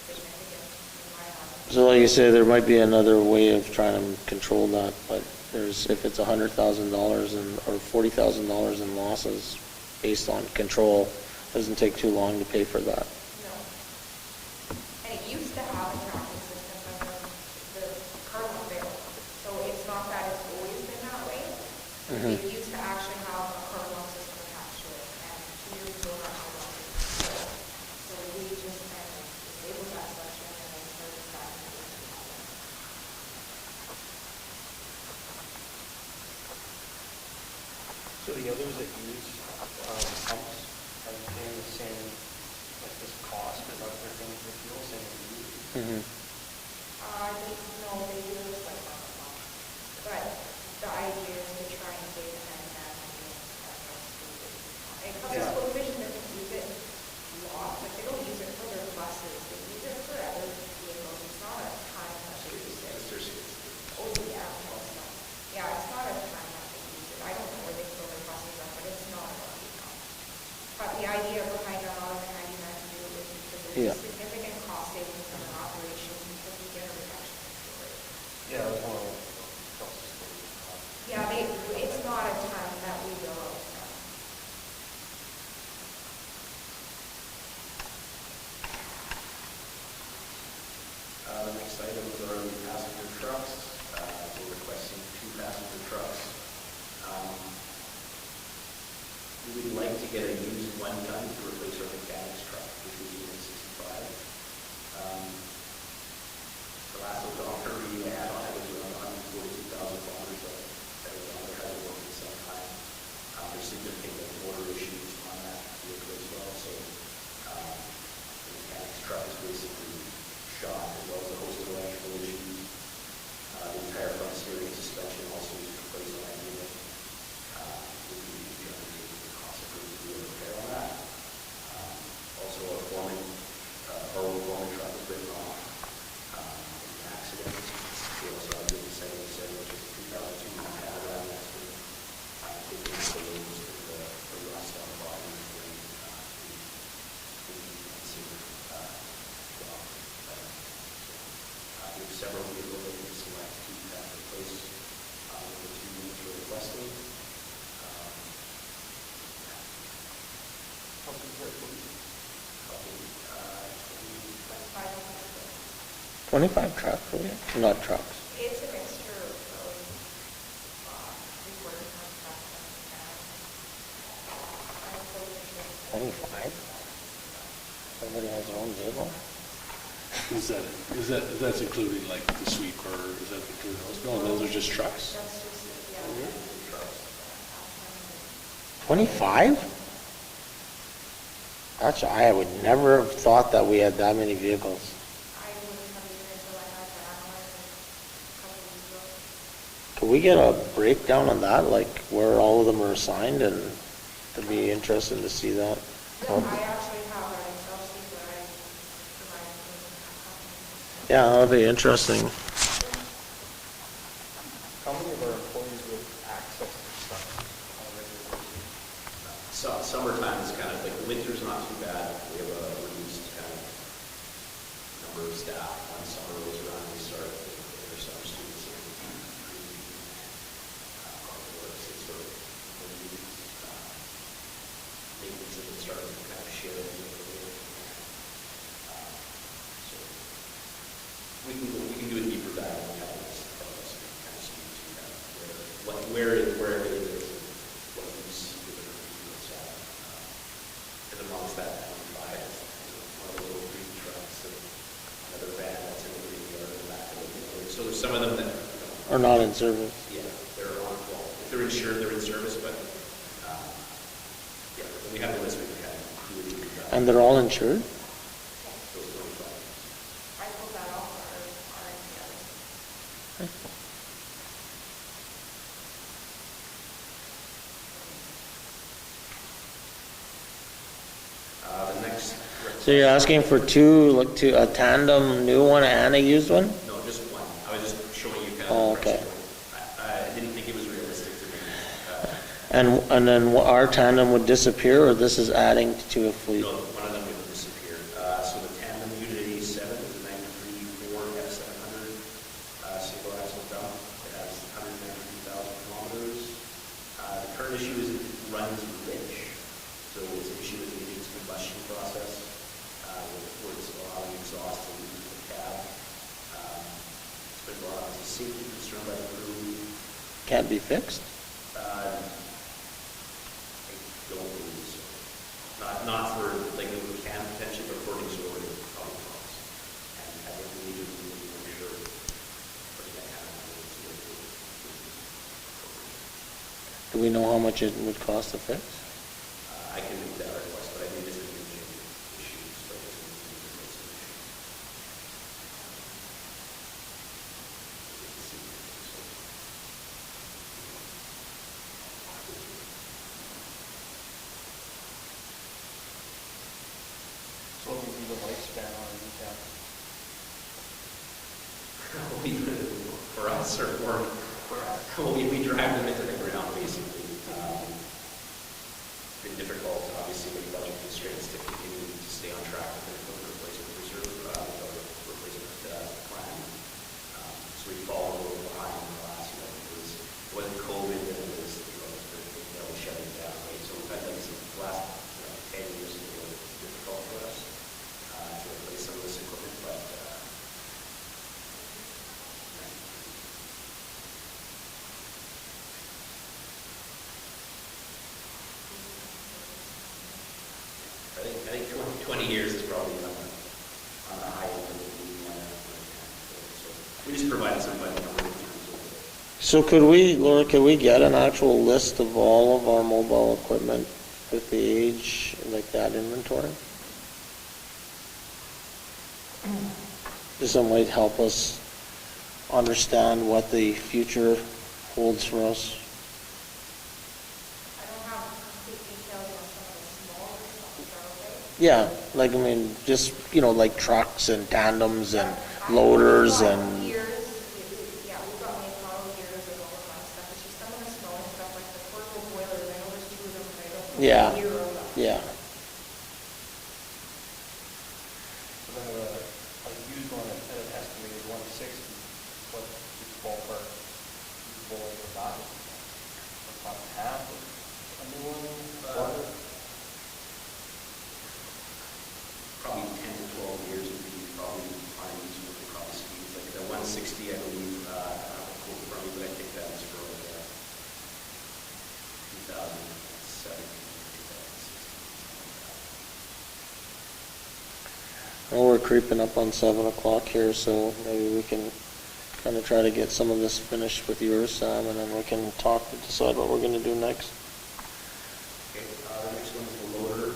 significant in my mind. So like you say, there might be another way of trying to control that, but if it's $100,000 or $40,000 in losses based on control, doesn't take too long to pay for that. No. And it used to have a tracking system when the car was there. So it's not that it's always been that way. Mhm. It used to actually have a car loan system attached to it, and 2 years ago, that car loan system. So we just kind of disabled that section and then started tracking it. So the others that use pumps, are they paying the same, like this cost as other things with fuel, same as you? Mhm. No, they do it like month to month. But the idea is to try and save time and it comes to school division doesn't use it a lot, like they don't use it for their buses, they use it for other vehicles. It's not a time that they use it. Oh, yeah, no, it's not. Yeah, it's not a time that they use it. I don't know where they fill their buses up, but it's not a lot, you know. But the idea behind allowing the handyman to do it is because Yeah. there's significant cost savings in our operation because we get a reduction in fuel rate. Yeah, get a used 1 ton to replace our mechanics truck, which was unit 65. The last odometer reading I had on it was around 142,000 kilometers, but that odometer hasn't worked in some time. There's significant motor issues on that vehicle as well, so the mechanics truck is basically shot, as well as a host of electrical issues. The entire front steering suspension also needs replaced on that unit. We'll be undertaking the cost of doing a repair on that. Also, our foreman, our old foreman truck was written off in an accident. We also have the 77, which is a 2002 Cadillac accident. Taking out the loads with the rust on the body and we have several vehicles that we can select to replace with the 2 units we're requesting. How big is that fleet? 25 trucks, really? Not trucks. It's a mixture of, three-quarter ton trucks and 25? Somebody has their own vehicle? That's including like the sweeper, is that including those? No, those are just trucks. That's just, yeah. 25? Actually, I would never have thought that we had that many vehicles. I wouldn't have even until I had to analyze it a couple weeks ago. Could we get a breakdown on that, like where all of them are assigned, and it'd be interesting to see that. No, I actually have an Excel sheet that I provided to the Yeah, that'd be interesting. How many of our employees would access this stuff on a regular basis? So summertime is kind of like, the winter's not too bad. We have a reduced kind of number of staff. When summer rolls around, we start, there's summer students in it's sort of maintenance and starting to kind of share it. So we can do a deeper dive on that as part of us kind of speak to that, where it is, what use the different vehicles have. And amongst that, one of those little green trucks and another van that's in the green yard in the back of it. So there's some of them that, Or not in service. yeah, they're on, well, if they're insured, they're in service, but, yeah, when we have the list, we can kind of do a deeper dive. And they're all insured? Those 25. I pulled that off our NPS. The next. So you're asking for two, like two, a tandem new one and a used one? No, just one. I was just showing you kind of. Oh, the okay. direction. I didn't think it was realistic to me. And then our tandem would disappear, or this is adding to a fleet? No, one of them would disappear. So the tandem unit 87 is a 93 Ford F700 single axle dump. It has 193,000 kilometers. The current issue is it runs rich, so it's an issue with the engine's combustion process, where it's allowing exhaust to leave the cab. It's been brought up as a safety concern by the crew. Can't be fixed? I don't believe so. Not for, like, we can potentially, but for exorbitant probably costs. And I think we need to make sure putting that kind of money into it. Do we know how much it would cost to fix? I can make that request, but I think this is an engineering issue, so this is a solution. So what would be the lifespan on a new cab? For us, or well, we drive them into the ground, basically. It's been difficult, obviously, with budget constraints to continue to stay on track with the replacement reserve, replacement plan. So we've fallen a little behind in the last, it wasn't COVID, and it was, shutting down, right? So we've had like some last 10 years, it's difficult for us to replace some of this equipment, but 20 years is probably on the high end of what we want to. So we just provided some budget numbers in terms of. So could we, Laura, could we get an actual list of all of our mobile equipment with the age, like that inventory? This might help us understand what the future holds for us. I don't have complete details on some of the smaller stuff, Yeah, like, I mean, just, like trucks and tandems and loaders and, Gears, yeah, we've got Mayflower gears and all of that stuff. It's just some of the smaller stuff, like the portable boilers, I know there's two of them, but I don't know Yeah. the year of them. yeah. So then a used one at an estimated 160, what is ballpark usable for that? About half of a new one? Quarter? Probably 10 to 12 years would be probably fine, so we could probably speed. Like the 160, I believe, I don't have a quote from me, but I think that was for like 2017, 2016. Well, we're creeping up on 7 o'clock here, so maybe we can kind of try to get some of this finished with yours, Sam, and then we can talk and decide what we're going to do next. Okay, the next one is the loader.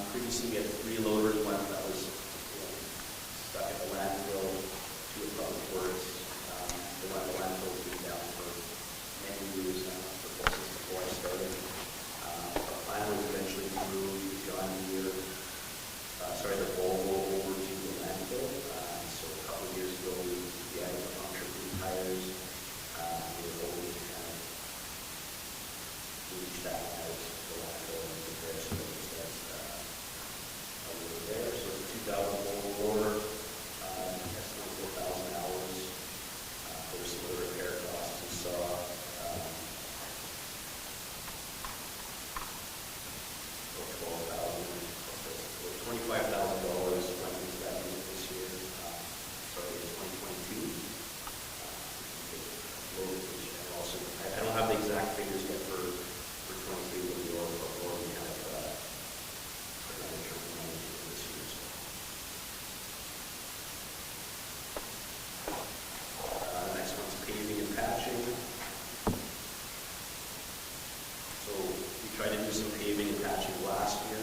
Previously, we had 3 loaders, one that was stuck at the landfill, 2 at Public Works. The one at the landfill has been down for many years now, for since before I started. Our plan was eventually to move John Deere, the Volvo over to the landfill. So a couple of years ago, we added a bunch of new tires. We were able to kind of reach that out to the landfill and prepare so that's over there. So it's a 2,000 Volvo loader, that's 4,000 hours. There was some other repair costs we saw. $25,000 went into that unit this year, sorry, in 2022. And also, I don't have the exact figures yet for 23 with the order, but we kind of put that in terms of money for this year. The next one's paving and patching. So we tried to do some paving and patching last year.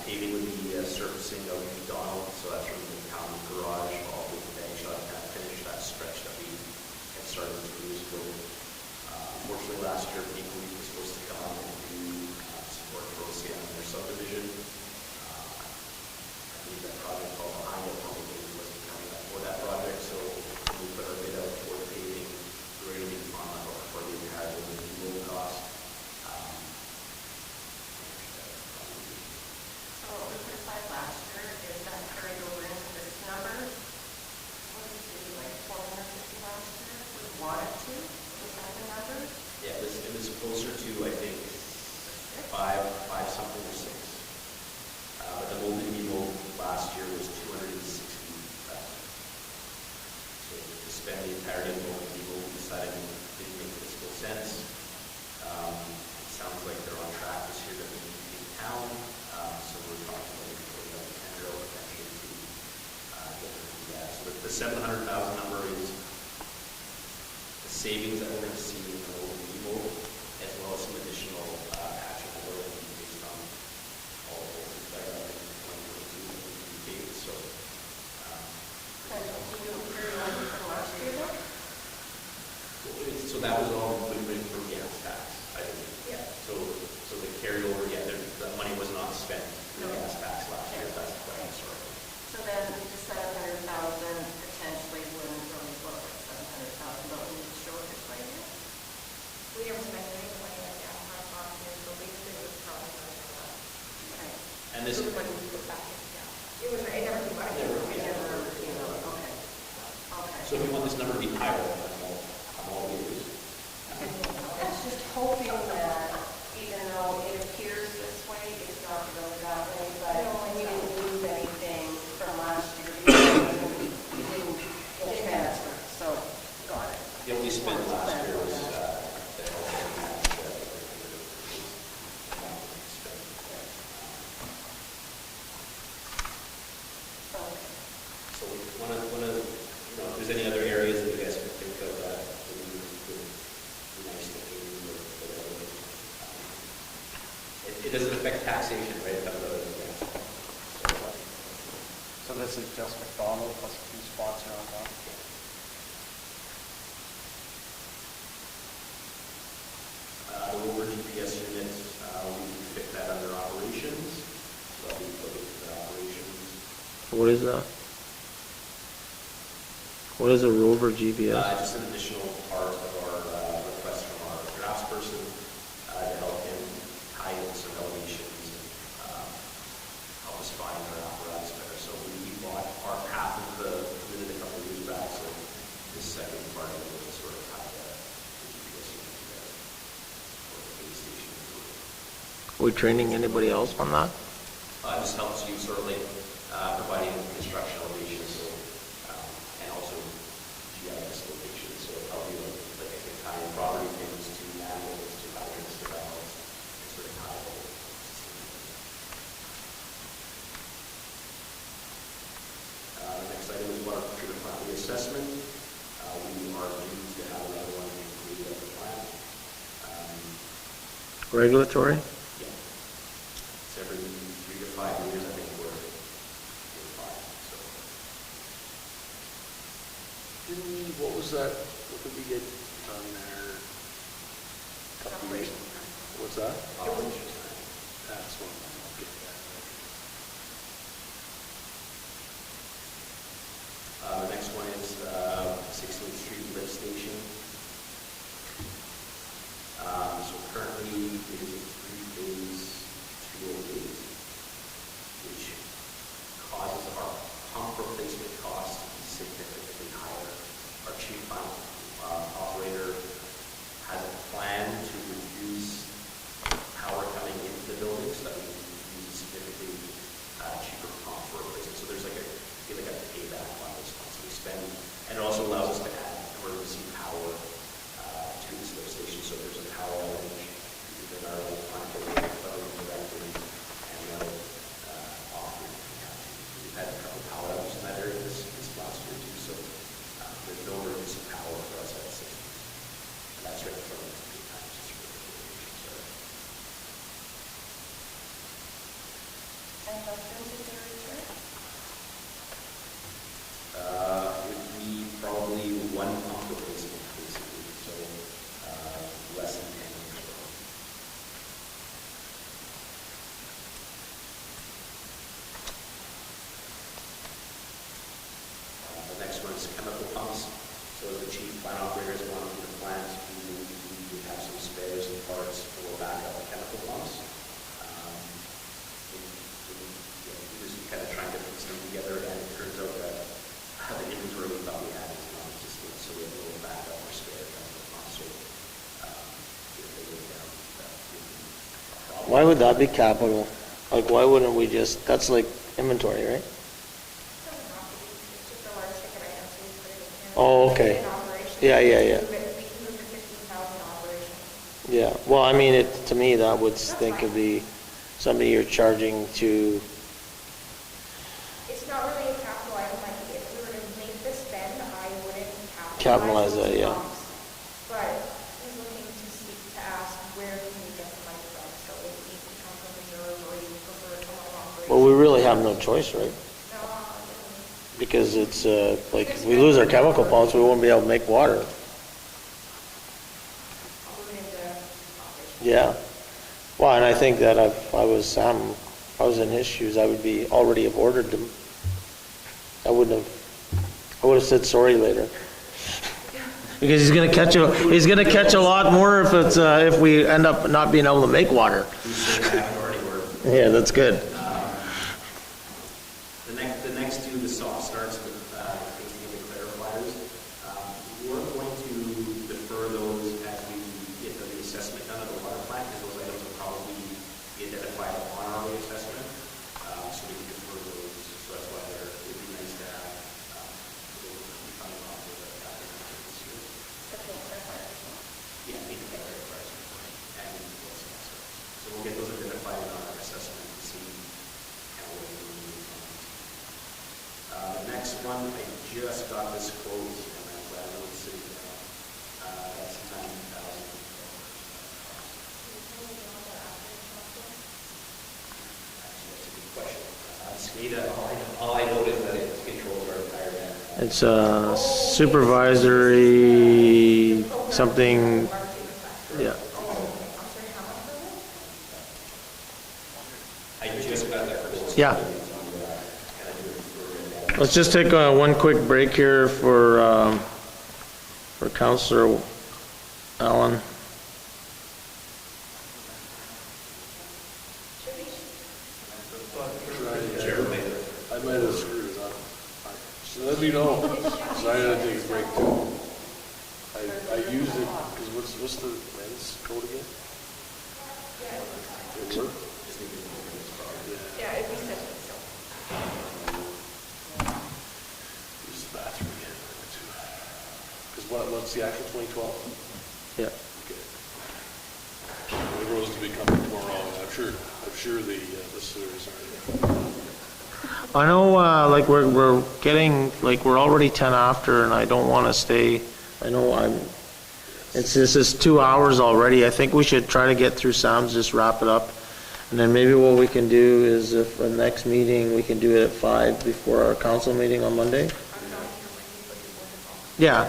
Paving would be surfacing of McDonald, so that's from the town garage all the way to the bank shop, kind of finish that stretch that we had started 2 years ago. Unfortunately, last year, Peak Week was supposed to come out and do support for OCM in their subdivision. I believe that project called behind it, probably was coming up for that project, so we put our bid out for the paving, grading for the entire low cost. So what we put aside last year is that carried over into this number. What did we do, like 450 last year? We wanted to, was that the number? Yeah, it was closer to, I think, 5 something or 6. But the molded demo last year was 260,000. So to spend the entirety of the molded demo, we decided it didn't make fiscal sense. It sounds like they're on track this year to meet in town. So we're talking about putting up a tender out potentially to get them to do that. So the 700,000 number is the savings that we're going to see in the local demo, as well as some additional patching that we're going to be based on all of those that are in 2022 and 2023. So, And did you carry over from last year then? so that was all included for gas tax, I believe. Yeah. So the carryover, that money was not spent in No. gas tax last year, that's quite historical. So then the 700,000 potentially wouldn't really look like 700,000, but we need to show it this way here. We never spent any money on gas tax last year, so basically it was probably not enough. Okay. And this, So the money we put back in, yeah. It was, I never came out of it. I never, okay. Okay. so if you want this number to be higher, I'm all ears. I was just hoping that, even though it appears this way, it's not really that way, but we didn't lose anything from last year because we didn't get transfer, so, got it. The only spend last year was the health and match. doesn't affect taxation, right? It comes out of the grant. So this is just McDonald plus a few spots here on top? The Rover GPS unit, we can fit that under operations. So we put it into operations. What is that? What is a Rover GPS? Just an additional part of our request from our draftsperson to help him tie in some elevations and help us find our apparatus better. So we bought our half of the unit a couple of years back, so this second part of it will sort of tie the GPS unit together for the base station. We training anybody else on that? It just helps you sort of like providing construction elevations, so, and also GIS locations, so it'll help you like I can tie in property pins to manholes, to hydrants, to valves, and sort of tie the whole system. The next item is water treatment plant reassessment. We are due to have another one completed at the plant. Regulatory? Yeah. It's every 3 to 5 years, I think we're 5, so. Didn't we, what was that, what did we get done there? Couple years? What's that? Operations. That's one, okay, The next one is 16th Street lift station. So currently it is a 3-phase 208, which causes our pump replacement cost to be significantly higher. Our chief operator has a plan to reduce power coming into the building so that we can use a significantly cheaper pump for replacement. So there's like a payback on this one. So we spend, and it also allows us to add emergency power to this lift station. So there's a power outage within our plant that we're directly and the other offering. We've had a couple power outages in that area this last year too. So there's no emergency power for us at 6. And that's right from the 3 times. It's really And how soon is there a return? would be probably 1 pump replacement, basically, so less than 10 years old. The next one is chemical pumps. So the chief plant operator is going to the plant. We have some spares and parts for backup chemical pumps. We just kind of trying to put some together, and it turns out that the inventory we thought we had is not existing, so we have a little backup or spare chemical pumps. So if they go down, that would be a problem. Why would that be capital? Like, why wouldn't we just, that's like inventory, right? Doesn't have to be, it's just a large ticket item, so we put it in. Oh, okay. In operation. Yeah, yeah, yeah. We can move to 15,000 operation. Yeah, well, I mean, to me, that would think it'd be somebody you're charging to, It's not really a capital item, like, if we were to make the spend, I wouldn't Capitalize those that, yeah. pumps. But he's looking to ask, where can we get the money from? So it needs to come from reserve, or you prefer to come out of operation? well, we really have no choice, right? No, Because it's, like, if we lose our chemical pumps, we won't be able to make water. I'll move it into operation. Yeah. Well, and I think that if I was Sam, if I was in his shoes, I would be, already have ordered them. I would have said sorry later. Because he's gonna catch a lot more if it's, if we end up not being able to make water. We certainly haven't already ordered. Yeah, that's good. The next two, the soft starts with thinking of the clarifiers. We're going to defer those as we get the reassessment done of the water plant, because those items will probably be identified on our reassessment. So we can defer those. So that's why it would be nice to have coming off of the capital this year. Yeah, need to get a price and what's next. So we'll get those identified on our assessment to see It's a supervisory, something, yeah. Yeah. Let's just take one quick break here for Councillor Allen. I might have screwed it up. So let me know, so I gotta take a break too. I used it, because what's the men's code again? It worked? Yeah, if we said so. Use the bathroom again, too. Because what's the actual 2012? Yeah. Okay. The roads to be coming tomorrow, I'm sure the sewers are. I know, like, we're getting, like, we're already 10 after, and I don't want to stay, I know this is 2 hours already. I think we should try to get through Sam's, just wrap it up. And then maybe what we can do is, if the next meeting, we can do it at 5 before our council meeting on Monday? Yeah.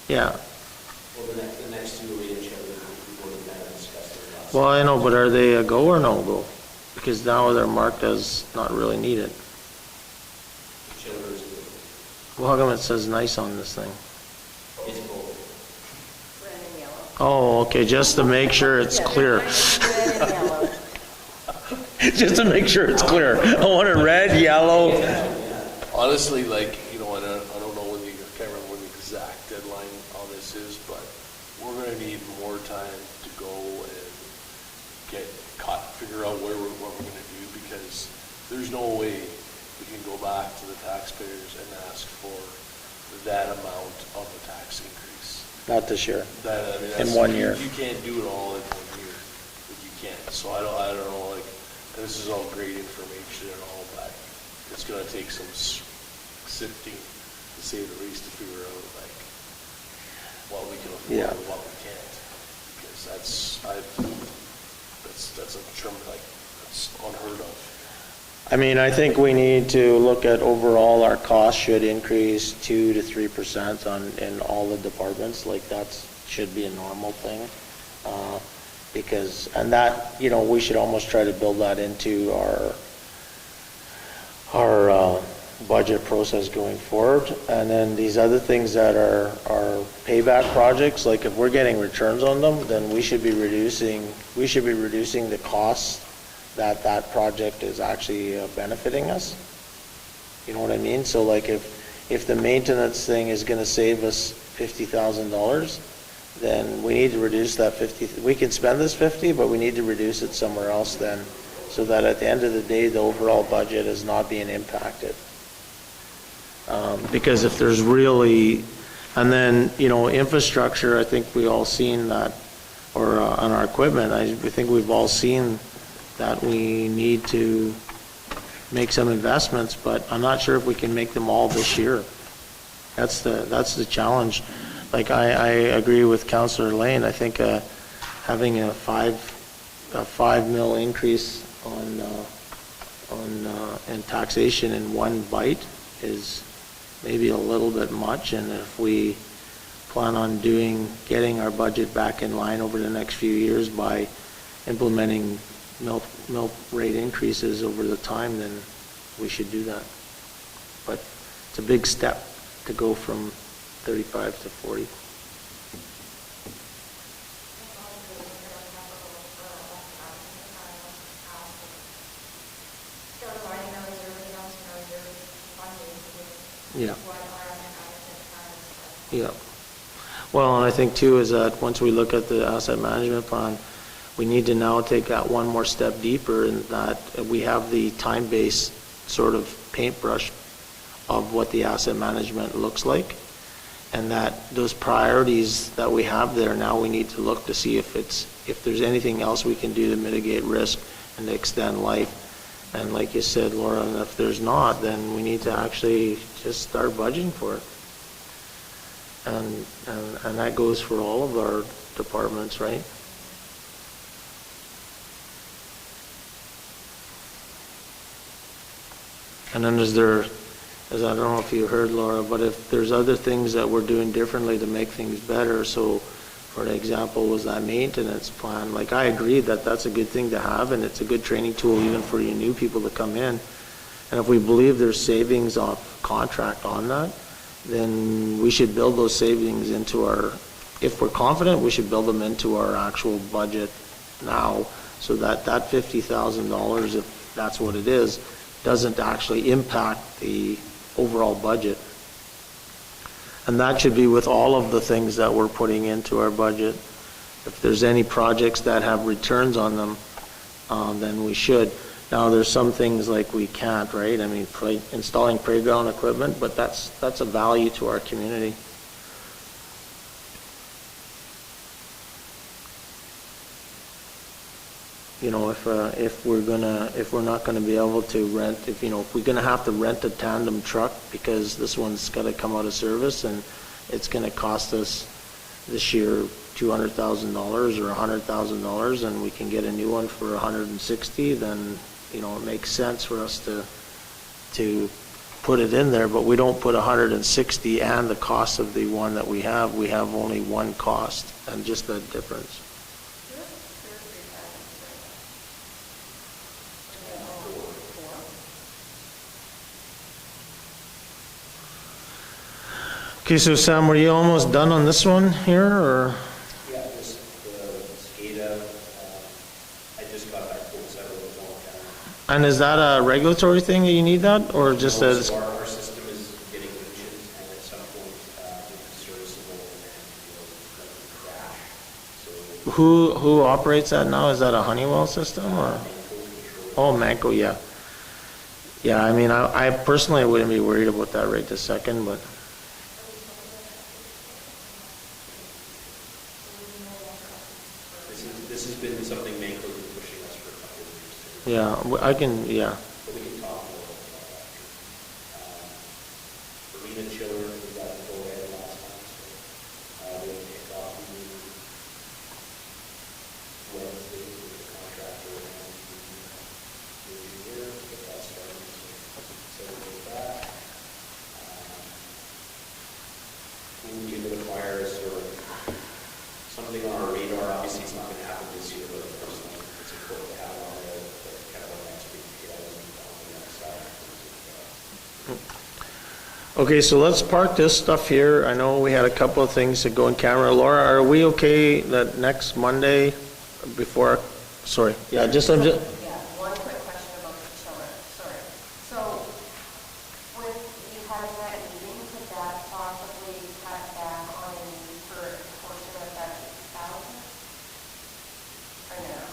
Yeah. Well, the next two we didn't show, we would have discussed it. Well, I know, but are they a go or no go? Because now they're marked as not really needed. Children's, Well, how come it says nice on this thing? it's both. Red and yellow. Oh, okay, just to make sure it's clear. Red and yellow. Just to make sure it's clear. I want it red, yellow. Honestly, like, you know, and I don't know when I can't remember when the exact deadline on this is, but we're gonna need more time to go and figure out what we're gonna do, because there's no way we can go back to the taxpayers and ask for that amount of a tax increase. Not this year. That, I mean, In 1 year. You can't do it all in 1 year. Like, you can't. So I don't know, like, this is all great information and all, but it's gonna take some sifting, to say the least, to figure out, like, what we can afford and what we can't. Because that's a term, like, that's unheard of. I mean, I think we need to look at overall, our costs should increase 2 to 3% in all the departments, like should be a normal thing. Because, and that, you know, we should almost try to build that into our budget process going forward. And then these other things that are payback projects, like if we're getting returns on them, then we should be reducing the costs that project is actually benefiting us. You know what I mean? So like if the maintenance thing is gonna save us $50,000, then we need to reduce that 50. We can spend this 50, but we need to reduce it somewhere else then, so that at the end of the day, the overall budget is not being impacted. Because if there's really, and then, you know, infrastructure, I think we all seen that, or on our equipment, I think we've all seen that we need to make some investments, but I'm not sure if we can make them all this year. That's the challenge. Like I agree with Councillor Lane. I think having a 5 mil increase in taxation in one bite is maybe a little bit much, and if we plan on getting our budget back in line over the next few years by implementing milk rate increases over the time, then we should do that. But it's a big step to go from 35 to 40. Yeah. Yeah. Well, and I think too is that once we look at the asset management plan, we need to now take that one more step deeper in that we have the time-based sort of paintbrush of what the asset management looks like, and that those priorities that we have there, now we need to look to see if there's anything else we can do to mitigate risk and to extend life. And like you said, Laura, and if there's not, then we need to actually just start budgeting for it. And that goes for all of our departments, right? And then as I don't know if you heard, Laura, but if there's other things that we're doing differently to make things better, so for an example was that maintenance plan, like I agree that that's a good thing to have, and it's a good training tool even for your new people to come in. And if we believe there's savings off contract on that, then we should build those savings into our, if we're confident, we should build them into our actual budget now, so that that $50,000, if that's what it is, doesn't actually impact the overall budget. And that should be with all of the things that we're putting into our budget. If there's any projects that have returns on them, then we should. Now, there's some things like we can't, right? I mean, installing playground equipment, but that's a value to our community. You know, if we're not gonna be able to rent, if we're gonna have to rent a tandem truck because this one's gotta come out of service and it's gonna cost us this year $200,000 or $100,000 and we can get a new one for $160,000, then, it makes sense for us to put it in there, but we don't put $160,000 and the cost of the one that we have only one cost and just the difference. Okay, so Sam, were you almost done on this one here, or? Yeah, this, the SCADA, I just got that quote settled with Long And is that a regulatory thing that you need that, or just County. as? So our system is getting glitches, and at some point, it's serviceable and crash. So Who operates that now? Is that a Honeywell system, or? Oh, Manco, yeah. Yeah, I mean, I personally wouldn't be worried about that right this second, but. This has been something Manco's been pushing us for a couple of years. Yeah, I can, yeah. But we can talk more about that. Arena chiller, we got to go ahead last time, so we'll kick off Wednesday with the contractor and the engineer, get that started. So we'll do that. Moving to the fire is sort of something on our radar. Obviously, it's not going to happen this year, but personally, it's important to have on there, but kind of our next week, on the next side. Okay, so let's park this stuff here. I know we had a couple of things to go in camera. Laura, are we okay that next Monday before, sorry, yeah, just, I'm just, Yeah, one quick question about the chiller, sorry. So, with you having that meeting, could that possibly cut back on a need for a portion of that 50,000? Or no?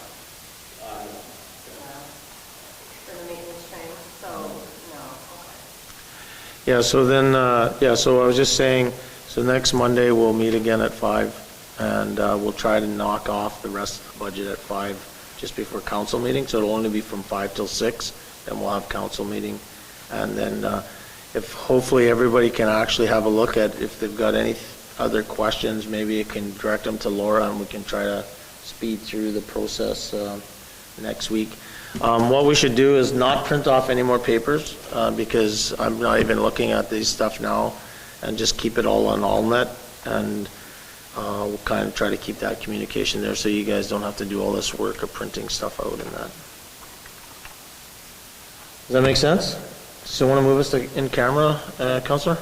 For the maintenance train, so, no, okay. yeah, so then, so I was just saying, so next Monday we'll meet again at 5 and we'll try to knock off the rest of the budget at 5 just before council meeting, so it'll only be from 5 till 6, then we'll have council meeting. And then if hopefully everybody can actually have a look at, if they've got any other questions, maybe you can direct them to Laura and we can try to speed through the process next week. What we should do is not print off any more papers because I'm not even looking at these stuff now, and just keep it all on AllNet, and we'll kind of try to keep that communication there so you guys don't have to do all this work of printing stuff out and that. Does that make sense? So want to move us to in camera, Councillor?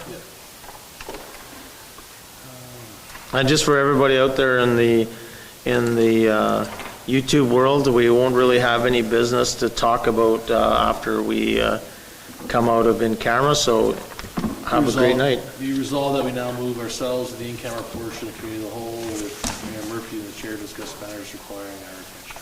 And just for everybody out there in the YouTube world, we won't really have any business to talk about after we come out of in camera, so have a great night. Be resolved that we now move ourselves to the in-camera portion of committee of the whole with Mayor Murphy in the chair, discuss matters requiring our attention.